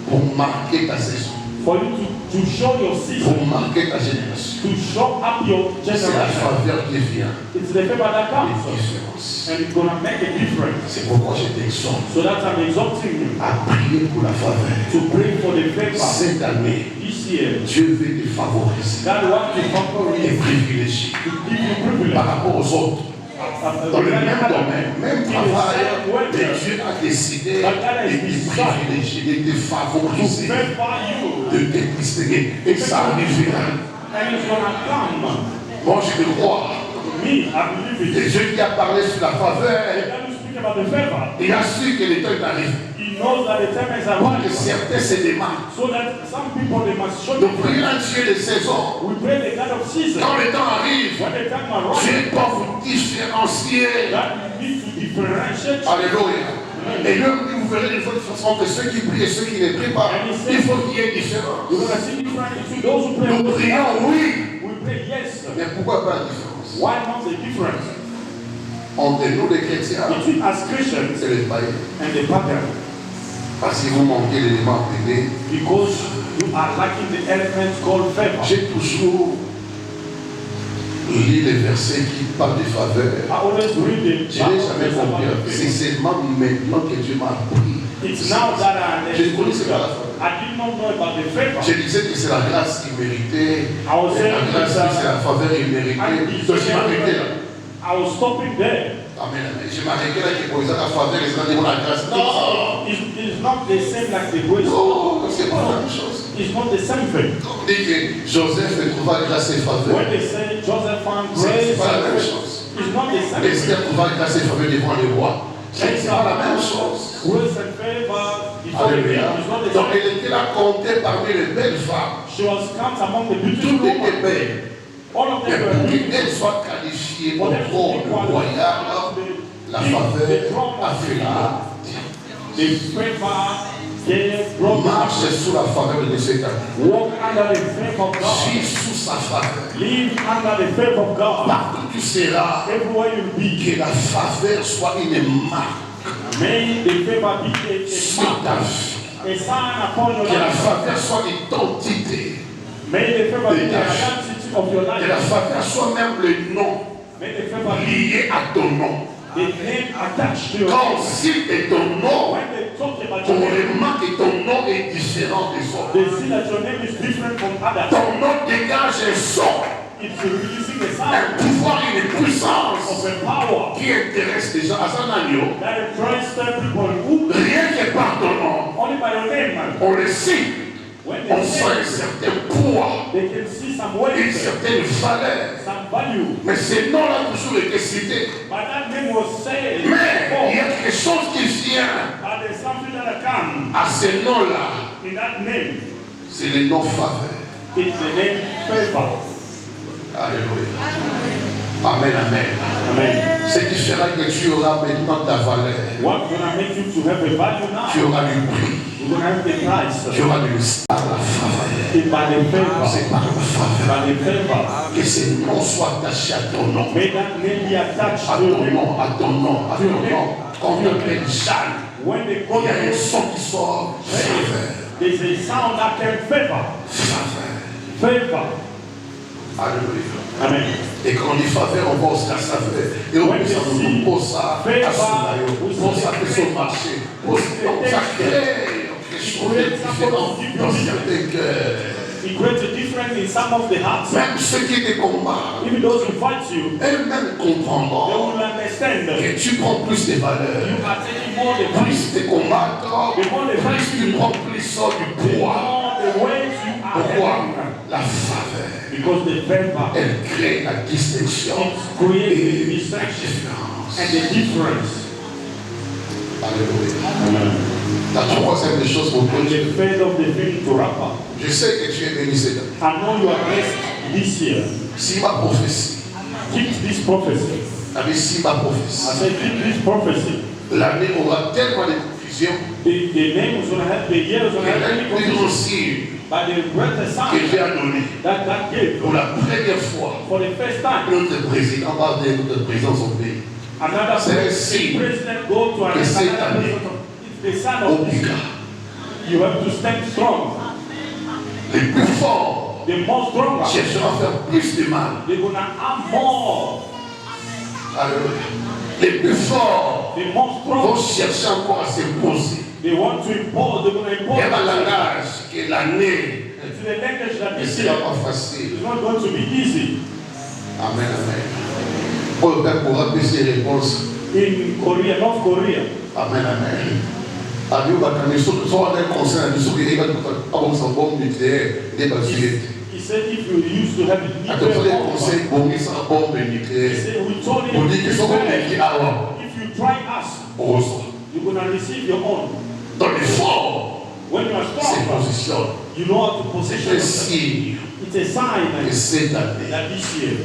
pour marquer ta saison, for you to show your season, pour marquer ta génération. to show up your C'est la generation. faveur qui vient, It's the favor that les comes, différences. and it's gonna make a difference. C'est pourquoi je t'exhorte So that I'm exalting you à prier pour la faveur. to pray for the favor Cette année, this year. Dieu veut te favoriser God wants to conquer et you, privilégier to give you privilege. par rapport aux autres. Dans le même domaine, même travail, mais Dieu a décidé de te privilégier, de te To favoriser, favor you, de te distinguer. Et ça arrivera. and it's gonna come. Moi, je le crois. Me, I believe Et it. Dieu qui a parlé sur la faveur, The God who speaks about the favor, il a su que le temps est arrivé. He knows that the time is Pour que arrived. certains se démarquent. So that some people, they must show Nous you. prions un Dieu de saison. We pray the God of season. Quand le temps arrive, When the time arrives, Dieu doit vous différencier. that you need to differentiate. Alléluia. Et là, vous verrez une fois de façon que ceux qui prient et ceux qui ne prient pas, il faut qu'il y ait une différence. You're going to see difference between those who pray and Nous those who prions, don't. oui, We pray yes. mais pourquoi pas la différence Why not the difference entre nous les chrétiens between as Christians et les païens? and the pagan? Parce que vous manquez l'élément privé. Because you are lacking the element called favor. J'ai toujours lu les versets qui parlent de faveur. I always read the Je n'ai jamais Bible compris. about C'est favor. seulement maintenant que Dieu m'a appris. It's now that I Je ne connaissais pas la understand. faveur. I did not know about the favor. Je disais que c'est la grâce imméritée. I was saying La grâce, that c'est la faveur imméritée. Donc je m'arrêtais là. I was stopping there. Amen, amen. Je m'arrêtais là qui posait la faveur et ça dit la grâce. Non! It's not the same like the grace. Non, c'est pas la même chose. It's not the same thing. On dit que Joseph trouva grâce et faveur. When they say Joseph found grace, C'est pas la même chose. it's not the same thing. Esther trouva grâce et faveur devant le roi. C'est pas la même chose. Grace and favor before the king Alléluia. is not the Donc same. elle était là comptée parmi les belles femmes. She was counted among the beautiful Toutes étaient women. belles. All of Mais them were pour beautiful. qu'elles soient qualifiées For au them to trône be qualified, royal, la faveur a fait la the favor gave brought marche sous la faveur de cet homme. walk under the favor of God. Suis sous sa faveur. Live under the favor of God. Partout tu seras, Everywhere you be, que la faveur soit une marque may the favor be sur a ta mark, vie. a sign upon your Que la life. faveur soit une identité. May the favor be the identity of your Que la life. faveur soit même le nom May the favor be lié à ton nom. the name attached to your Quand on name. cite ton nom, When they talk about on your name, remarque que ton nom est différent des autres. they see that your name is different from others. Ton nom dégage un son, It's releasing a un sound pouvoir et une of puissance a power qui intéresse les gens. À son agneau, that transfer people who rien que par ton nom, only by your name. on le cite. When On they sent un say, certain poids, they can see some une weight, certaine valeur. some value. Mais ce nom-là a toujours été cité. But that name was said Mais il y a before. quelque chose qui vient But there's something that comes à ce nom-là. in that name. C'est le nom faveur. It's the name favor. Alléluia. Amen, amen. Amen. Ce qui fera que tu auras maintenant ta valeur. What's going to make you to have a value now? Tu auras du prix. You're going to have the price. Tu auras du par la faveur. It's by the favor. C'est par la faveur. By the favor. Que ce nom soit attaché à ton nom. May that name be attached À to ton you. nom, à ton nom, à ton nom. Quand on appelle Jeanne, When they il call y a un you, son qui sort. Faveur. there's a sound that can favor. Faveur. Favor. Alléluia. Amen. Et quand on dit faveur, on pense à sa faveur. Et on pense à nous, on pense à son on pense à son marché. Donc ça crée quelque chose de différent dans certains cœurs. It creates a difference in some of the hearts. Même ceux qui te combattent, Even those who fight you, elles-mêmes they comprendront will understand that que tu prends plus de valeur. you are taking more the price, Plus te combattre, plus tu prends plus du poids. more the ways you are Pourquoi? having. La faveur, Because the favor elle crée la distinction it creates the et la distinction différence. and the difference. Alléluia. La troisième des choses pour And que the faith of the thing to wrap up. je sais que tu es béni cette année. I know you are blessed this year. Si ma prophétie, Keep this prophecy. si ma I prophétie, said keep this prophecy. l'année aura tellement de confusion The name is going to have, the year is going que to have l'un many des plus grands conditions. signes But the greatest que sign j'ai donné that gave pour la première fois, for the first time. notre président va de notre président son pays. Another C'est un signe president go to que cette another année, president. It's the sign of Obliga, you have to stand strong. les plus forts The more stronger. chercheront à faire plus de mal. They're gonna have more. Alléluia. Les plus forts The more vont strong. chercher encore à s'imposer. They want to impose. They're gonna Il y impose. a un langage que l'année It's the language that ne is sera pas facile. It's not going to be easy. Amen, amen. Pour le Père pourra baisser les réponses. In Korea, North Korea, Amen, amen. Abi bakani so wale concern bi so ke eba abo so bombe nucléaire de basé. he said if you used to have a Ato so nuclear le bomb, conseil bombe sa bombe he nucléaire. said we told On him dit que so bombe qui awa if you try us, oso. you're gonna receive your own. Dans les forts, When you are c'est strong, position. you know how to position C'est un yourself. signe It's a sign que cette année, that this year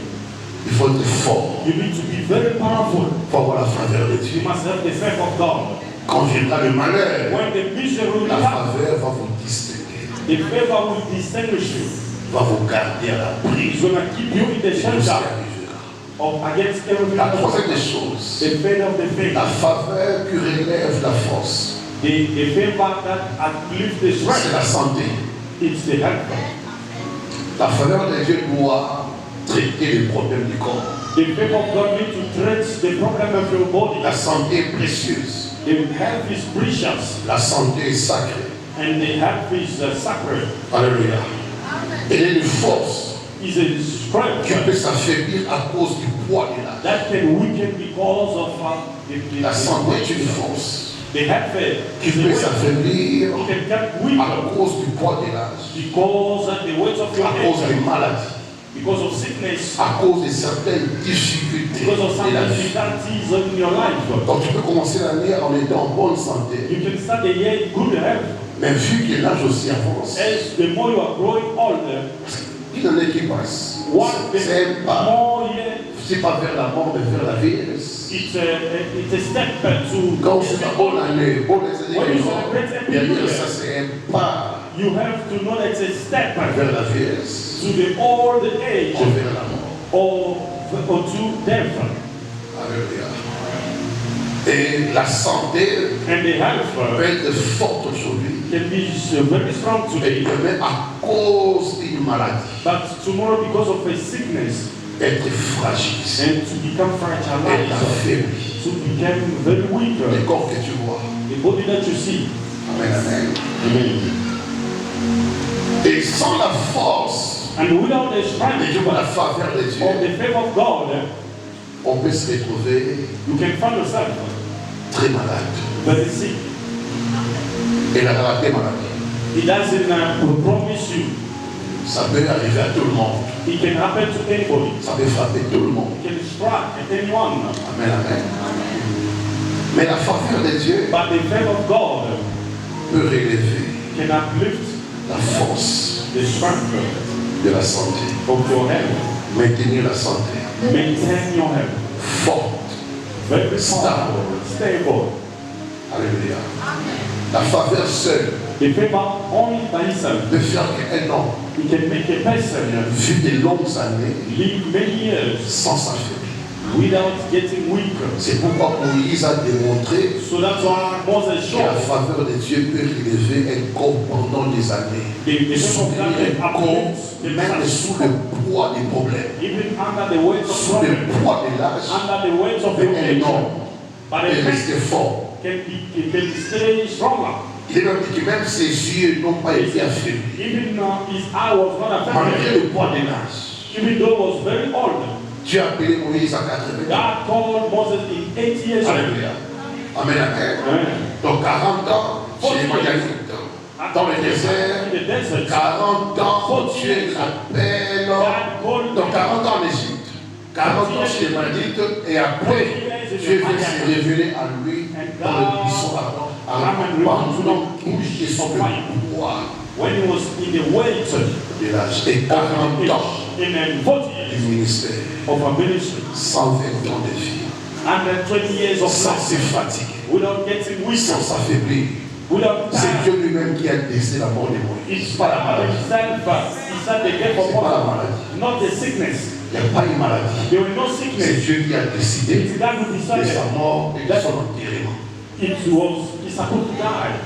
il faut être fort. you need to be very powerful. Pour avoir la faveur de You Dieu. must have the faith of God. Quand viendra le malheur, When the misery will la come, faveur va vous distinguer, the favor will distinguish you. va vous garder à l'abri. It's gonna keep you in the Et tout ce qui shelter arrivera. of against everything. La troisième des The choses, faith of the faith. la faveur qui relève la force, The favor that uplifts the c'est la strength. santé. It's the helper. La faveur de Dieu doit traiter les problèmes du corps. The favor of God needs to treat the problem of your body. La santé est précieuse. The health is precious La santé est sacrée. and the health is sacred. Alléluia. Elle est une force is a strength qui peut s'affaiblir à cause du poids de l'âge. that can weaken because of La santé est une force the health qui peut s'affaiblir it can get weaker à cause du poids de l'âge, because the weight of your à cause des age, maladies, because of sickness, à cause de certaines difficultés because of some de la vie. difficulties in your life. Donc tu peux commencer l'année en étant en bonne santé, You can start the year in good health. mais vu que l'âge aussi avance, As the more you are growing older, une année qui passe, what c'est the pas, more year, c'est pas vers la mort, mais vers la vieillesse. it's a step to Quand c'est la bonne année, When you celebrate every derrière year, ça c'est un pas you have to know that it's a step vers la vieillesse, to the old age ou vers la mort. or to death. Alléluia. Et la santé And the health peut être forte aujourd'hui, can be very strong et today, même à cause d'une maladie, but tomorrow because of a sickness être fragilisé, and to become être fragile, affaibli. to become very weak. Le corps que tu vois. The body that you see. Amen, amen. Et sans la force And without the de strength Dieu, la faveur de Dieu, of the faith of God, on peut se retrouver you can find yourself très malade. very sick. Et la maladie maladie, It doesn't promise you. ça peut arriver à tout le monde. It can happen to anybody. Ça peut frapper tout le monde. It can strike at anyone. Amen, amen. Mais la faveur de Dieu But the faith of God peut relever can uplift la force the strength de la santé. of your health. Maintenir la santé Maintain your health. forte. Very powerful, stable. Alléluia. La faveur seule The favor only by itself. peut faire qu'un homme It can make a person vit de longues années live many years sans s'affaiblir. without getting weaker. C'est pourquoi Moïse a démontré So that's why Moses que la showed faveur de Dieu peut relever un corps pendant des années. the faith of God Soutenir can un corps uplift the même person. sous le poids des problèmes, Even under the weight of sous le problems, poids de l'âge, under the weight of mais your un age. homme But a est man resté fort. can stay stronger. Il est même dit que même ses yeux n'ont pas été affaiblis. Even his eye was not Malgré affected. le poids de l'âge. Even though he was very old. Dieu a appelé Moïse à 80 ans. God called Moses in 80 years old. Alléluia. Amen, amen. Amen. Donc 40 ans chez les Madianites. Dans le désert, In the desert. 40 ans, Dieu l'appelle. Donc 40 ans en Égypte, 40 ans chez les Madianites, et après, Dieu vient se révéler à lui dans le buisson pendant qu'il était sur le poids When he was in the weight de l'âge. Et 40 ans in 40 du years ministère, of a ministry, 120 ans de vie, 120 years of sans se life, fatiguer, without getting weak, sans s'affaiblir. without C'est time. Dieu lui-même qui a décidé la mort de Moïse. It's Pas la God maladie. himself. He said the death of C'est pas la Moses, maladie. not the sickness. Il n'y a pas une maladie. There was no C'est sickness. Dieu qui a décidé It's God who de decided sa mort et de son enterrement. he's supposed to die.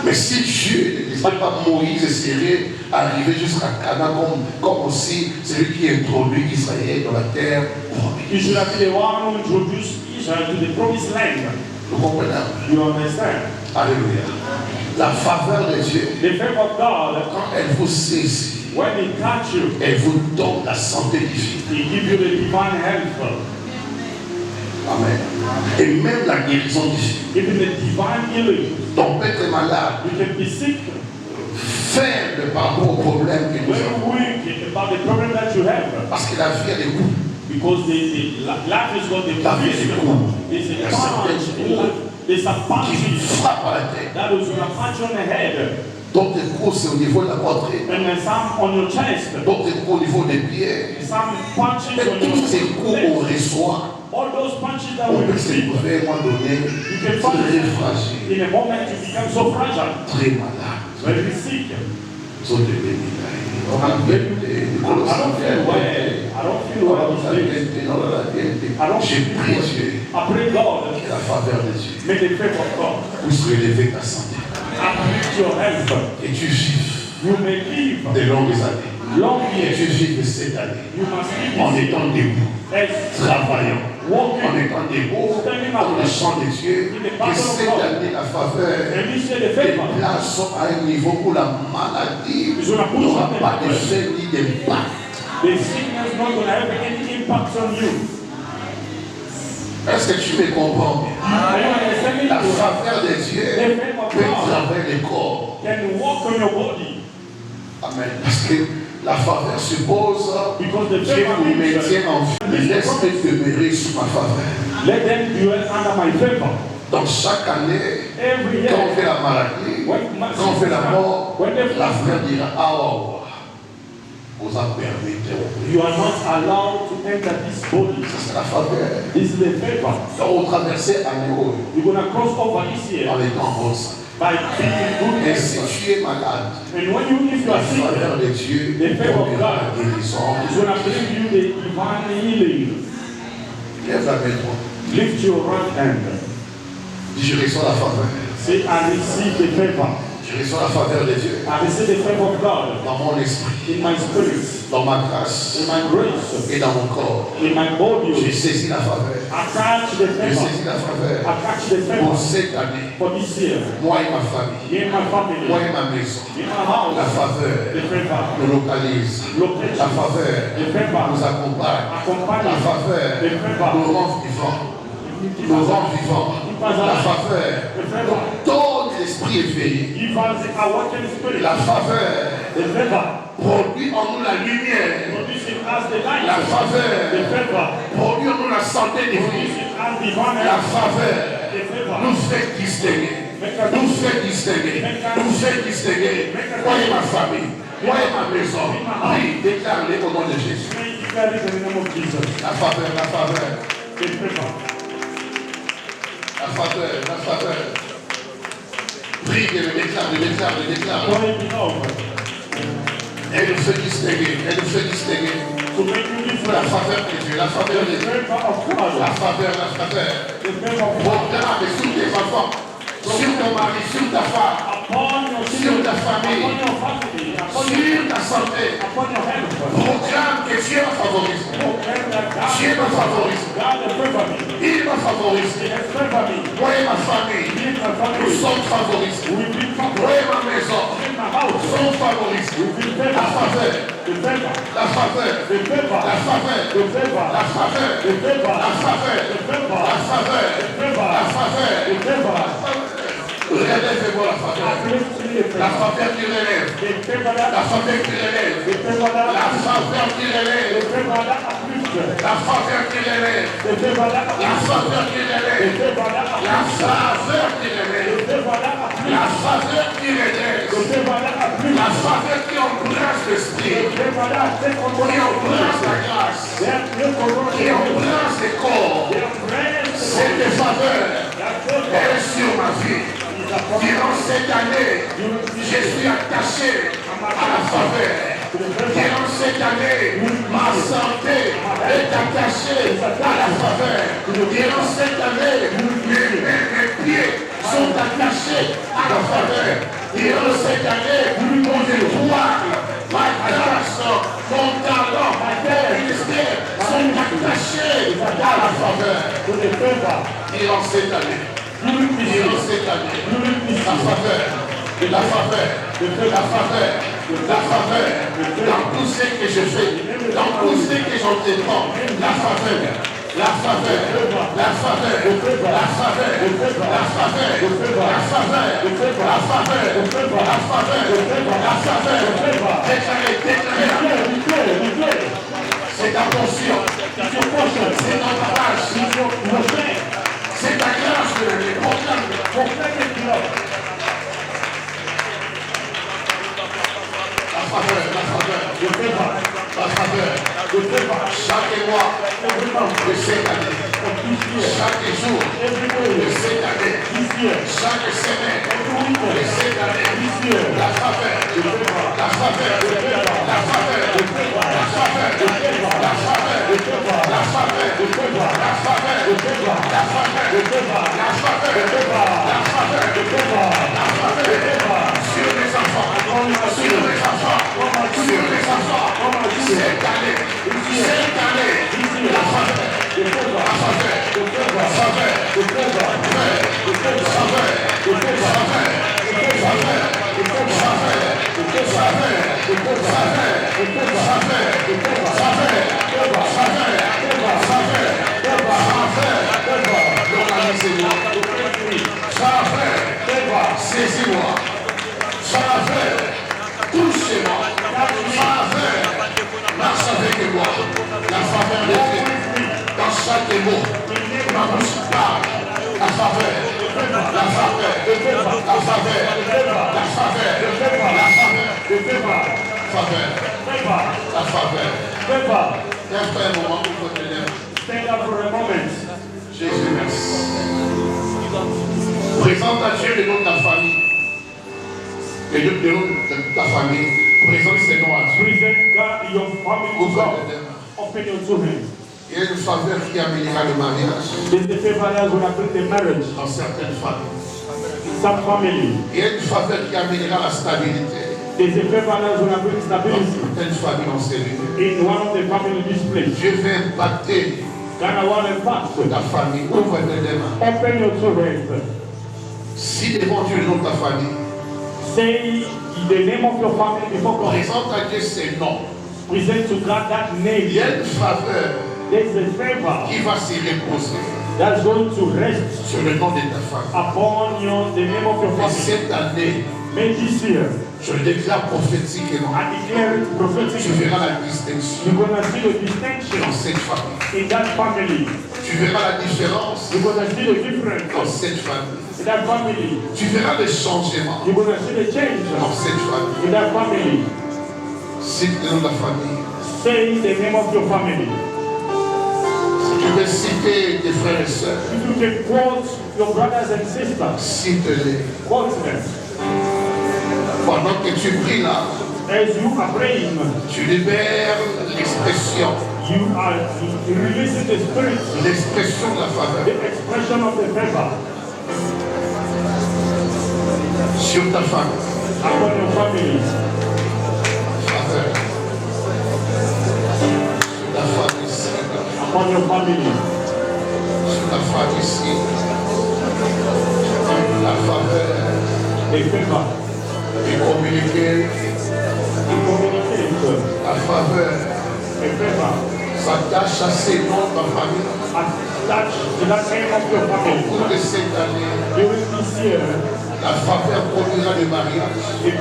Mais si Dieu ne décidait pas Moïse serait arrivé jusqu'à Canaan comme aussi celui qui introduit Israël dans la terre promise. You should have been the one who introduced Israel to the promised land. Vous comprenez? You understand? Alléluia. La faveur de Dieu, The favor of God, quand elle vous saisit, when He touch you, elle vous donne la santé divine. He give you the divine health. Amen. Et même la guérison divine. Even the divine healing. Donc, peut être malade, You can be sick, faible par rapport au problème que nous very avons. weak about the problem that you have. Parce que la vie a des coups. Because the life is got the La vie a des coups. There's Il y a a punch certains in life. There's a punch qui frappent à la tête. that is going to punch you on the head. D'autres coups, c'est au niveau de la poitrine. And then some on your chest. D'autres coups au niveau des pieds. Some punches Et on your tous ces coups qu'on legs. reçoit, All those punches that on we peut se receive, trouver à un moment donné you can très find fragile, in a moment you become so fragile, très malade. very sick. Sont des bénis. On a bien des I don't feel well. I don't feel well these days. J'ai prié Dieu I pray God, que la faveur de Dieu may the faith of God puisse relever ta santé. uplift your health. Et tu vives You may live de longues années. long Et years. tu vives cette année You must live en étant debout, travaillant, en étant debout, dans le champ des Dieu, que cette année, la faveur déplace à un niveau où la maladie n'aura pas d'effet ni d'impact. The sickness not going to have any impact on you. Est-ce que tu me comprends? La faveur de Dieu peut travailler le corps. Can walk on your body. Amen. Parce que la faveur suppose que Dieu vous maintient en vie. Laisse-moi demeurer sous ma faveur. Let them dwell under my favor. Donc chaque année, quand on fait la maladie, quand on fait la mort, la faveur dira ah oh, vous en permettez. You are not allowed to enter this body. C'est la faveur. This is the favor. Donc on traversait à Néo. You're going to cross over this year En étant en bonne santé. by being good. Et si tu es malade, And when you, if you la are sick, faveur de Dieu t'offrira la guérison. it's going to bring you the divine healing. Lève la main droite. Lift your right hand. Dis je reçois la faveur. Say, I receive the favor. Je reçois la faveur de Dieu. I receive the favor of God Dans mon esprit, in my spirit, dans ma grâce in my grace, et dans mon corps. in my body. J'ai saisi la faveur. Attach the J'ai favor. saisi la faveur. Attach the Pour favor cette année, for this year. moi et ma famille, Me and my family. moi et ma maison, In my house. la faveur The favor. nous localise. Locate. La faveur The favor. nous accompagne. Accompagne. La faveur The favor. nous rend vivants. Nous rend vivants. La faveur The favor. donne l'esprit éveillé. Give us the awakened spirit. La faveur The favor. produit en nous la lumière. Producing us the light. La faveur The favor. produit en nous la santé divine. Producing us divine La health. faveur The favor. nous fait distinguer. Nous fait distinguer. Nous fait distinguer. Moi et ma famille. Moi et ma maison. Oui, déclare-les au nom de Jésus. May you declare it in the name of Jesus. La faveur, la faveur. The favor. La faveur, la faveur. Prie de le déclare, de déclare, de déclare. Pour it over. Elle nous fait distinguer. Elle nous fait distinguer. To make you La different. faveur de Dieu, la faveur de The Dieu. favor of God. La faveur, la faveur. The favor of God. Proclame sur tes enfants, sur ton mari, sur ta femme, Upon your sur children. ta famille, Upon your family. Upon sur ta santé. your health. Proclame que Dieu me favorise. Proclaim that Dieu me favorise. God has favored me. Il me favorise. He has favored me. Moi et ma famille, Me and my nous family. sommes favorisés. We've been Moi favored. et ma maison, In my nous house. sommes favorisés. We've been La favored. faveur, The favor. la faveur, The favor. la faveur, The favor. la faveur, The favor. la faveur, The favor. la faveur, The favor. la faveur. The favor. Relève-moi la faveur. Uplift me the La favor. faveur qui relève. The favor La that faveur qui relève. the favor La that faveur qui the relève. favor that uplifts. La faveur qui relève. The favor that La uplifts. faveur qui The relève. favor that La uplifts. faveur qui relève. The favor that La uplifts. faveur qui relève. The favor that La uplifts. faveur qui embrasse The l'esprit. favor that takes control Qui of embrasse the la grâce. That take control of Qui the embrasse le corps. They embrace Cette faveur that favor est sur ma vie. is upon Durant cette année, je suis attaché à la faveur. Durant cette année, ma santé est attachée à la faveur. Durant cette année, mes mains, mes pieds sont attachés à la faveur. Durant cette année, mon espoir, ma grâce, mon talent, mon ministère sont attachés à la faveur. to the favor. Durant cette année, durant cette année, la faveur, la faveur, la faveur, la faveur, dans tout ce que je fais, dans tout ce que j'entreprends, la faveur, la faveur, la faveur, la faveur, la faveur, la faveur, la faveur, la faveur, la faveur, déclarez, déclarez, c'est ta portion, c'est notre grâce, c'est ta grâce de l'année, proclame. La faveur, la faveur, la faveur, chaque mois de cette année, chaque jour de cette année, chaque semaine de cette année, la faveur, la faveur, la faveur, la faveur, la faveur, la faveur, la faveur, la faveur, sur les enfants, sur les enfants, sur les enfants, cette année, Saisis-moi. Touchez-moi. Marche avec moi. La faveur de Dieu. Dans chaque mot. Ma bouche parle. La faveur. La faveur. La faveur. La faveur. La faveur. Faveur. La faveur. Reste un moment pour votre élève. Stand up for a moment. Jésus, merci. Présente à Dieu le nom de ta famille. Le nom de ta famille. Présente ces noms à Dieu. Present God, your family to God. Open your two hands. Il y a une faveur qui amènera le mariage There's the favor that will bring the marriage. dans certaines familles. Some family. Il y a une faveur qui amènera la stabilité There's a favor that will bring dans stability. certaines familles en ces lieux. In one of the family in this place. Dieu veut impacter God, I want to pass with ta famille. Ouvre tes mains. Open your two hands. Si devant Dieu le nom de ta famille, Say the name of your family before God. présente à Dieu ces noms. Present to God that Il name. y a une faveur There's a favor qui va s'y reposer that's going to rest sur le nom de ta famille. upon the name of your Et family. cette année, May this year, je le déclare prophétiquement, I declare it tu prophetically. verras la distinction You're going to see the dans distinction cette famille. in that family. Tu verras la différence You're going to see the dans difference cette famille. in that family. Tu verras le changement You're going to see the change dans cette famille. in that family. Cite le nom de la famille. Say the name of your family. Si tu veux citer tes frères et sœurs, If you can quote your brothers and sisters, cite-les. quote them. Pendant que tu pries là, As you are praying, tu libères l'expression, you are releasing the spirit, l'expression de la faveur the expression of the favor sur ta famille. upon your family. Faveur. Sur ta femme ici. Upon your family. Sur ta femme ici. La faveur The favor. est communiquée. The communicate. La faveur The favor. s'attache à ces noms de ta famille. Attach to that name of your Au family. cours de cette année, During this year, la faveur produira le mariage. the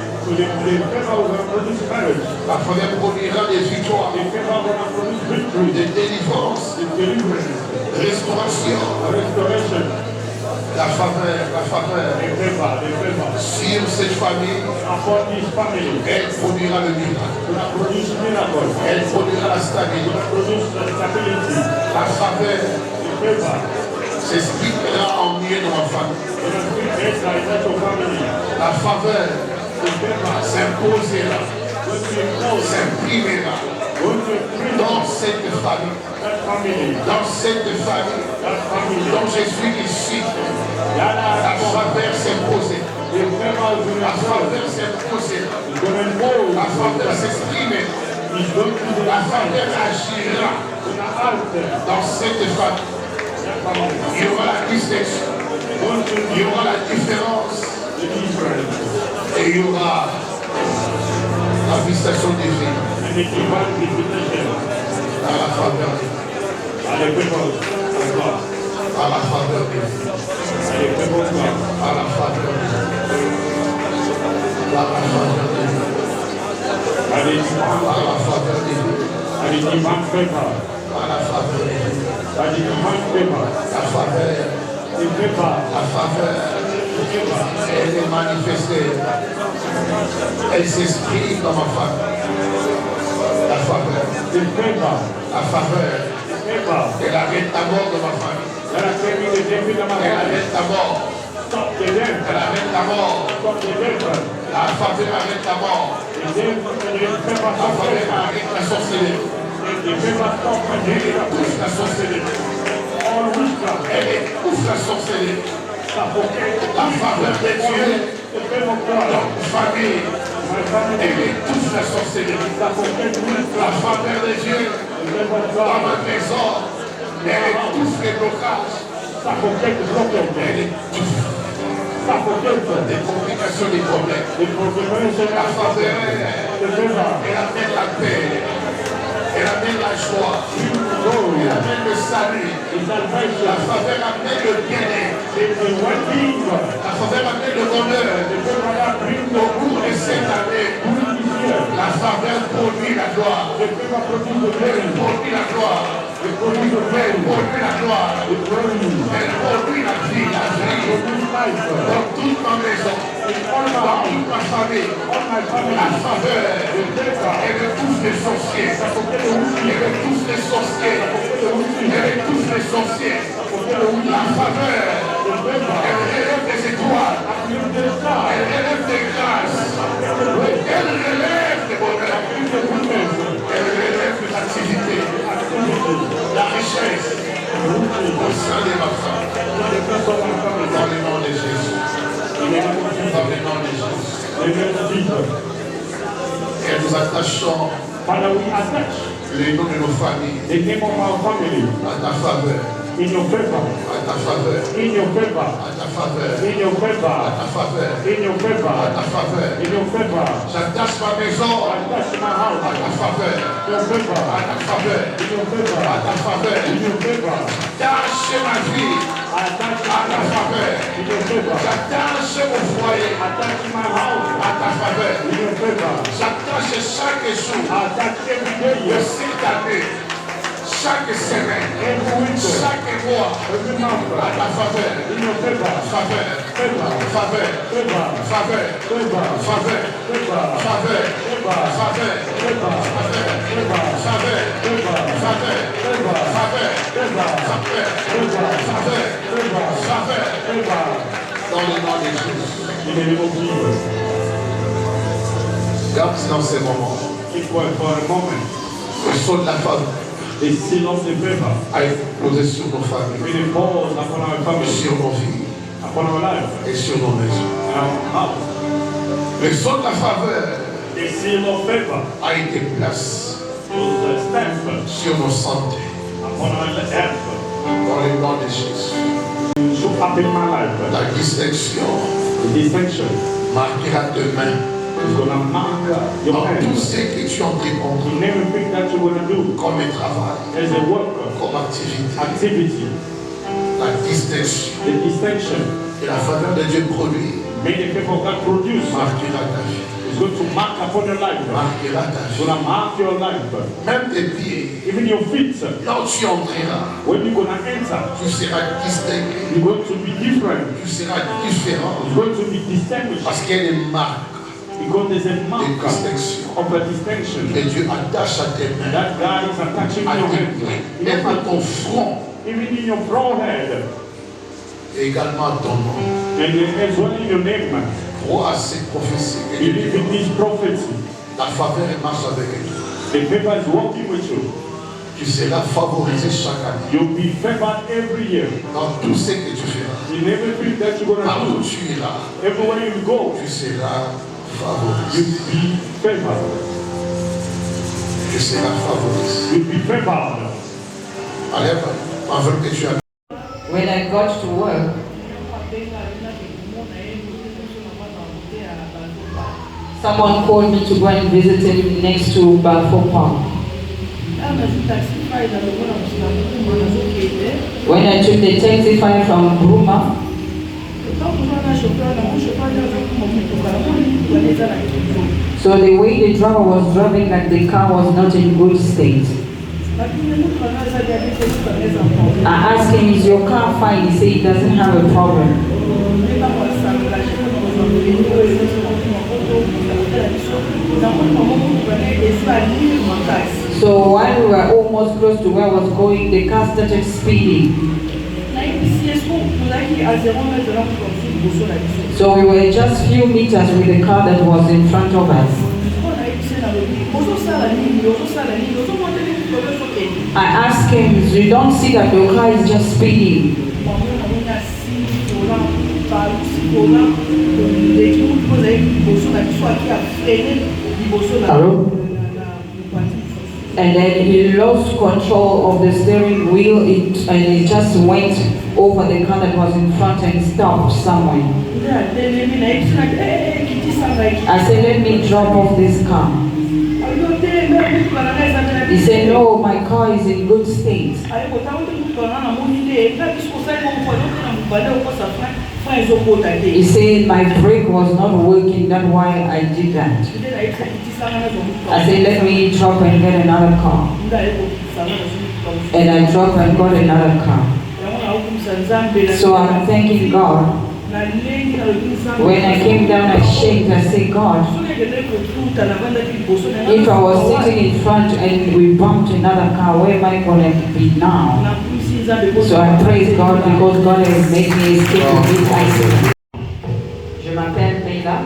favor will produce marriage. La faveur produira des victoires, The favor will produce victory. des délivrances, The deliverance. restauration. Restoration. La faveur The favor. sur cette famille, Upon this family. elle produira le miracle. Will produce miracles. Elle produira la stabilité. Will produce stability. La faveur The favor. s'expliquera en mieux dans ma famille. Will bring better in that your family. La faveur The favor. s'imposera, Will be imposed. s'imprimera Will be bring dans cette famille. that family. Dans cette famille That family. dont je suis ici, la That faveur s'imposera. the favor will La be faveur s'imposera. It's going to impose. La faveur s'exprimera. It's going to be La faveur agira in the altar. dans cette famille. That family. Il y aura la distinction, Going to il y aura la différence the difference. et il y aura la visitation divine And the divine visitation. à la faveur, And the people of God. à la faveur divine, And the people of God. à la faveur divine, à la faveur divine, And the divine, à la faveur divine, and the divine favor. à la faveur divine, And the divine favor. la faveur, The favor. la faveur, elle est manifestée, elle s'exprime dans ma famille. La faveur, The favor. la faveur, The favor. elle arrête la mort de ma famille, That I came in the death of my elle life. arrête la mort, Stop the death. elle arrête la mort, Stop the death. la faveur arrête la mort, The death. And the favor. la Stop faveur death. arrête la sorcellerie, The favor. Stop my death. touche la sorcellerie, All witchcraft. elle étouffe la sorcellerie, Suffocate. la faveur de Dieu The favor of God. dans ma famille, My family. elle étouffe la sorcellerie, Suffocate la witchcraft. faveur de Dieu The favor of dans God. ma maison, elle étouffe les blocages, Ça faut quelque chose de Elle bien. étouffe Ça faut quelque chose. des complications, des problèmes. Les problèmes sont La là. faveur, Le faveur. elle amène la paix. Elle amène la joie. Elle amène le salut. La faveur amène le bien-être. La faveur amène le bonheur. Au cours de cette année, la faveur produit la gloire. Elle produit la gloire. Elle produit la gloire. Elle produit la vie, dans toute ma maison, dans toute ma famille. La faveur, elle étouffe les sorciers. Elle étouffe les sorciers. Elle étouffe les sorciers. La faveur, elle relève des étoiles. Elle relève des grâces. Elle relève des bonheurs. Elle relève de l'activité, la richesse au sein de ma femme. Dans le nom de Jésus. Dans le nom de Jésus. Et nous attachons Father, we attach les noms de nos familles the name of our family à ta faveur. in your favor, À ta faveur. in your favor, À ta faveur. in your À favor, ta faveur. in your À favor, ta faveur. in your favor. J'attache ma maison Attach my à house, ta faveur. your favor, À ta faveur. in your favor, À ta faveur. in your favor. J'attache ma vie Attach à ta faveur. in your favor. J'attache mon foyer Attach my house à ta faveur. in your favor. J'attache chaque jour Attach every day, de yes, cette année, chaque semaine, every winter, chaque mois every month, à ta faveur. in your favor, Faveur, favor, faveur, favor, faveur, favor, faveur, favor, faveur, favor, faveur, favor, faveur, favor, faveur, favor, faveur, favor, faveur, favor, faveur, favor, faveur, favor, faveur, favor. dans le nom de Jésus. In the name of Jesus. Garde dans ces moments. Keep quiet for a moment. Le son de la faveur The seal of the favor a été posé sur nos familles, will fall upon our family, sur nos vies upon our life, et sur nos maisons. and our house. Le son de la faveur The seal of favor a été placé will stamp sur nos santé upon our health. dans le nom de Jésus. Should happen in my life. La distinction The distinction marquera demain is going to mark your dans tout hand. ce que tu entreprends In everything that you're going to do, comme travail, there's a work, comme activité. activity, La distinction the distinction. que la faveur de Dieu produit May the favor of God produce marquera ta vie, is going to mark upon your life. marquera ta It's vie. going to mark your life. Même tes pieds, Even your feet. là où tu entreras, When you're going to enter, tu seras distingué, you're going to be different. tu seras différent It's going to be distinguished parce qu'il y a des marques because there's a de mark distinction of a distinction que Dieu attache à tes mains, that God is attaching à your tes hand, mains, même à ton front even in your forehead, et également à ton nom. and as well in your name. Crois à ces prophéties que Dieu Believe dit. in this prophecy. La faveur marche avec toi. The favor is working with you. Tu seras favorisé chaque année You'll be favored every year. dans tout ce que tu feras. In everything that you're going Partout où to do, tu iras, everywhere you go, tu seras you'll favorisé. be favored. Tu seras favorisé. You'll be favored. Allez, avant que tu as When I got to work, someone called me to go and visit him next to Balfour Park. When I took the taxify from Bruma, so the way the driver was driving, like the car was not in good state. I asked him, is your car fine? He said he doesn't have a problem. So while we were almost close to where I was going, the car started speeding. So we were just few meters with the car that was in front of us. I asked him, you don't see that your car is just speeding? Hello? And then he lost control of the steering wheel and he just went over the car that was in front and stopped somewhere. I said, let me drop off this car. He said, no, my car is in good state. He said, my brake was not working, that's why I did that. I said, let me drop and get another car. And I dropped and got another car. So I'm thanking God. When I came down, I shaked. I said, God, if I was sitting in front and we bumped another car, where am I going to be now? So I praise God because God has made me escape from this accident. Je m'appelle Meila.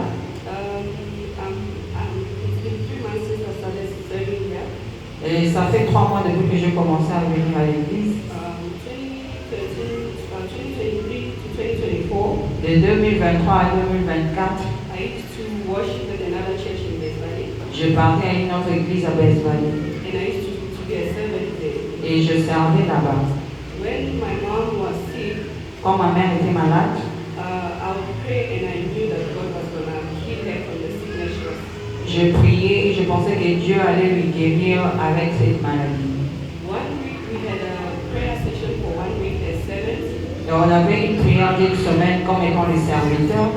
Et ça fait 3 mois depuis que j'ai commencé à venir à l'église. De 2023 à 2024, je partais à une autre église à Best Valley. Et je servais là-bas. Quand ma mère était malade, je priais et je pensais que Dieu allait lui guérir avec cette maladie. Et on avait une prière d'une semaine comme étant les serviteurs.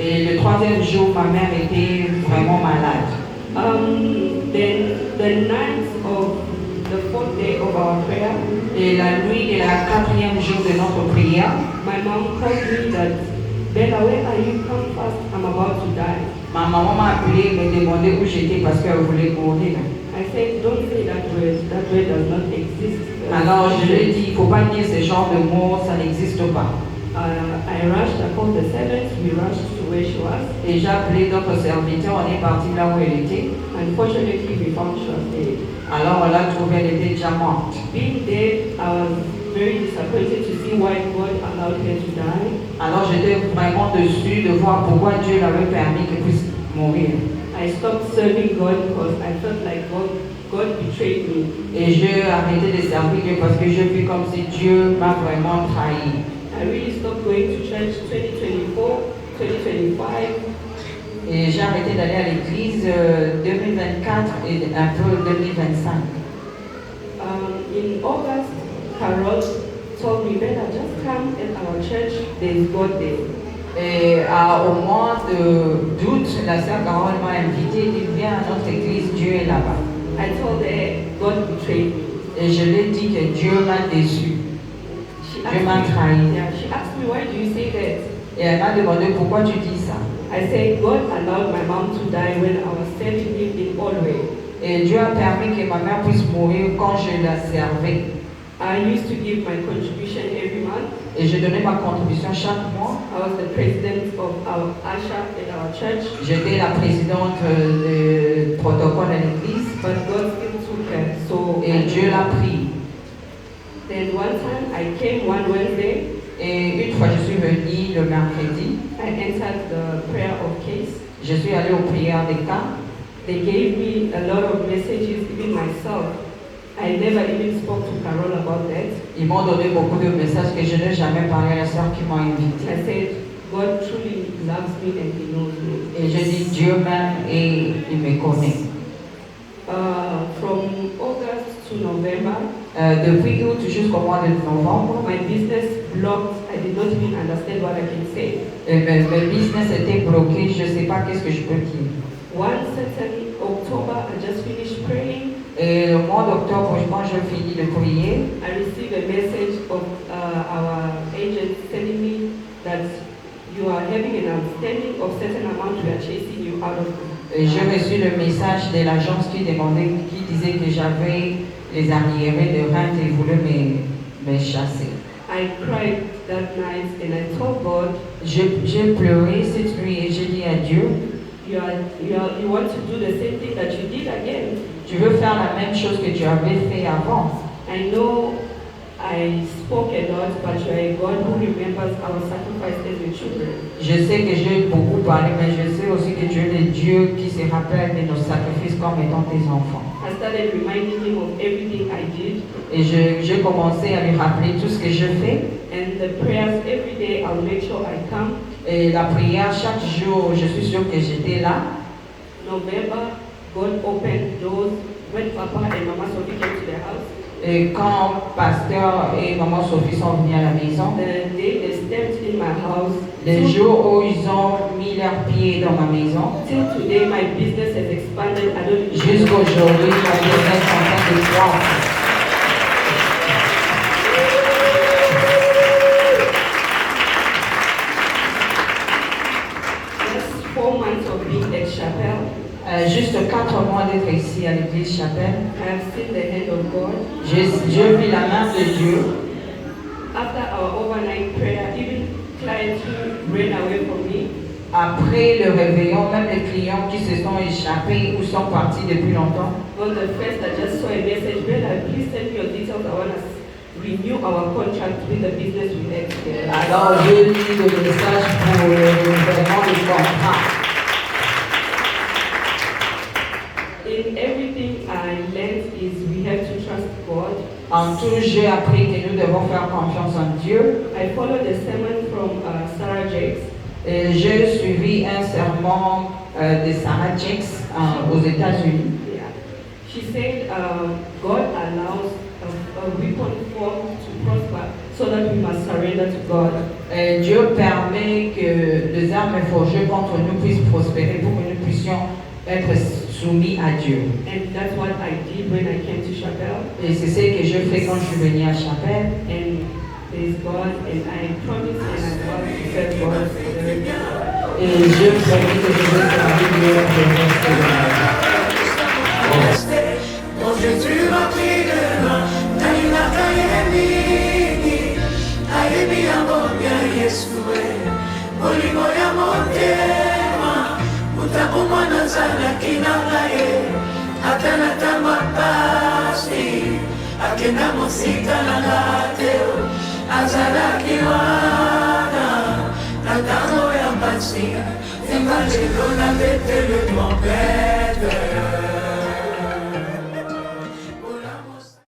Et le 3e jour, ma mère était vraiment malade. Et la nuit de la 4e jour de notre prière, my mom called me that, Bella, where are you? Come fast, I'm about to die. ma maman m'a appelé et me demandé où j'étais parce qu'elle voulait mourir. I said, don't say that word does not exist. Alors je lui ai dit, il ne faut pas dire ce genre de mots, ça n'existe pas. I rushed, I called the servants, we rushed to where she was. Et j'ai appelé d'autres serviteurs, on est parti là où elle était. Unfortunately, we found she was dead. Alors on l'a trouvée, elle était déjà morte. Being dead, I was very disappointed to see why God allowed her to die. Alors j'étais vraiment déçue de voir pourquoi Dieu l'avait permis qu'elle puisse mourir. I stopped serving God because I felt like God betrayed me. Et j'ai arrêté de servir Dieu parce que j'ai vu comme si Dieu m'a vraiment trahi. I really stopped going to church 2024, 2025. Et j'ai arrêté d'aller à l'église 2024 et un peu 2025. In August, Carol told me, Bella, just come at our church, there's God there. Et au mois d'août, la sœur Carole m'a invité, elle dit viens à notre église, Dieu est là-bas. I told her, God betrayed me. Et je lui ai dit que Dieu m'a déçu. Dieu m'a trahi. Yeah, she asked me, why do you say that? Et elle m'a demandé pourquoi tu dis ça. I said, God allowed my mom to die when I was serving him in Allway. Et Dieu a permis que ma mère puisse mourir quand je la servais. I used to give my contribution every month. Et je donnais ma contribution chaque mois. I was the president of our Asha at our church. J'étais la présidente du protocole à l'église. But God still took her. So Et Dieu l'a pris. Then one time I came one Wednesday. Et une fois je suis venue le mercredi, I entered the prayer of case. je suis allée aux prières des cas. They gave me a lot of messages, even myself. I never even spoke to Carol about that. Ils m'ont donné beaucoup de messages que je n'ai jamais parlé à la sœur qui m'a invité. I said, God truly loves me and He knows me. Et je dis Dieu m'aime et il me connaît. From August to November, depuis août jusqu'au mois de novembre, my business blocked. I did not even understand what I can say. Mes business étaient bloqués, je ne sais pas qu'est-ce que je peux dire. One certain October, I just finished praying. Et le mois d'octobre, quand je finis de prier, I received a message of our agent telling me that you are having an outstanding of certain amount. We are chasing you out of. j'ai reçu le message de l'agence qui disait que j'avais les arriérés de rente et voulait me chasser. I cried that night and I told God. J'ai pleuré cette nuit et j'ai dit à Dieu. You want to do the same thing that you did again. Tu veux faire la même chose que tu avais fait avant. I know I I spoke a lot, but you are a God who remembers our sacrifices as your children. Je sais que j'ai beaucoup parlé, mais je sais aussi que tu es le Dieu qui se rappelle de nos sacrifices comme étant tes enfants. I started reminding him of everything I did, Et j'ai commencé à lui rappeler tout ce que je fais. and the prayers every day. I'll make sure I come. Et la prière, chaque jour, je suis sûre que j'étais là. November, God opened doors when Papa and Mama Sophie came to the house. Et quand Pasteur et Maman Sophie sont venus à la maison, The day they stepped in my house, le jour où ils ont mis leurs pieds dans ma maison, till today my business has expanded. I don't jusqu'aujourd'hui, mon business est en train de croître. Just 4 months of being at Chapel, Juste 4 mois d'être ici à l'église Chapelle, I have seen the hand of God. J'ai vu la main de Dieu. After our overnight prayer, even clients who ran away from me, Après le réveillon, même les clients qui se sont échappés ou sont partis depuis longtemps, on the first I just saw a message, Bella, please send me your details. I want to renew our contract with the business we had together. alors j'ai lu le message pour le renouvellement du contrat. In everything I learned is we have to trust God. En tout, j'ai appris que nous devons faire confiance en Dieu. I followed the sermon from Sarah Jakes. Et j'ai suivi un sermon de Sarah Jakes aux États-Unis. Yeah. She said God allows a weapon formed to prosper so that we must surrender to God. Et Dieu permet que les armes forgées contre nous puissent prospérer pour que nous puissions être soumis à Dieu. And that's what I did when I came to Chapel. Et c'est ce que je fais quand je suis venue à Chapelle. And there's God, and I promise and I vow to serve God for the rest of my life. Et je promets que je vais servir Dieu pour le reste de ma vie. Mon Dieu, tu m'as pris de loin. Naina Kayemi, Ayebi Amobia Yesue, Olimo ya Motema, Mutakuma Nazana Kinagaye, Atana Tamapasi, Akena Mosika Nagateo, Azala Kiwana, Natano ya Patsia, Imagine on a bête le trompette.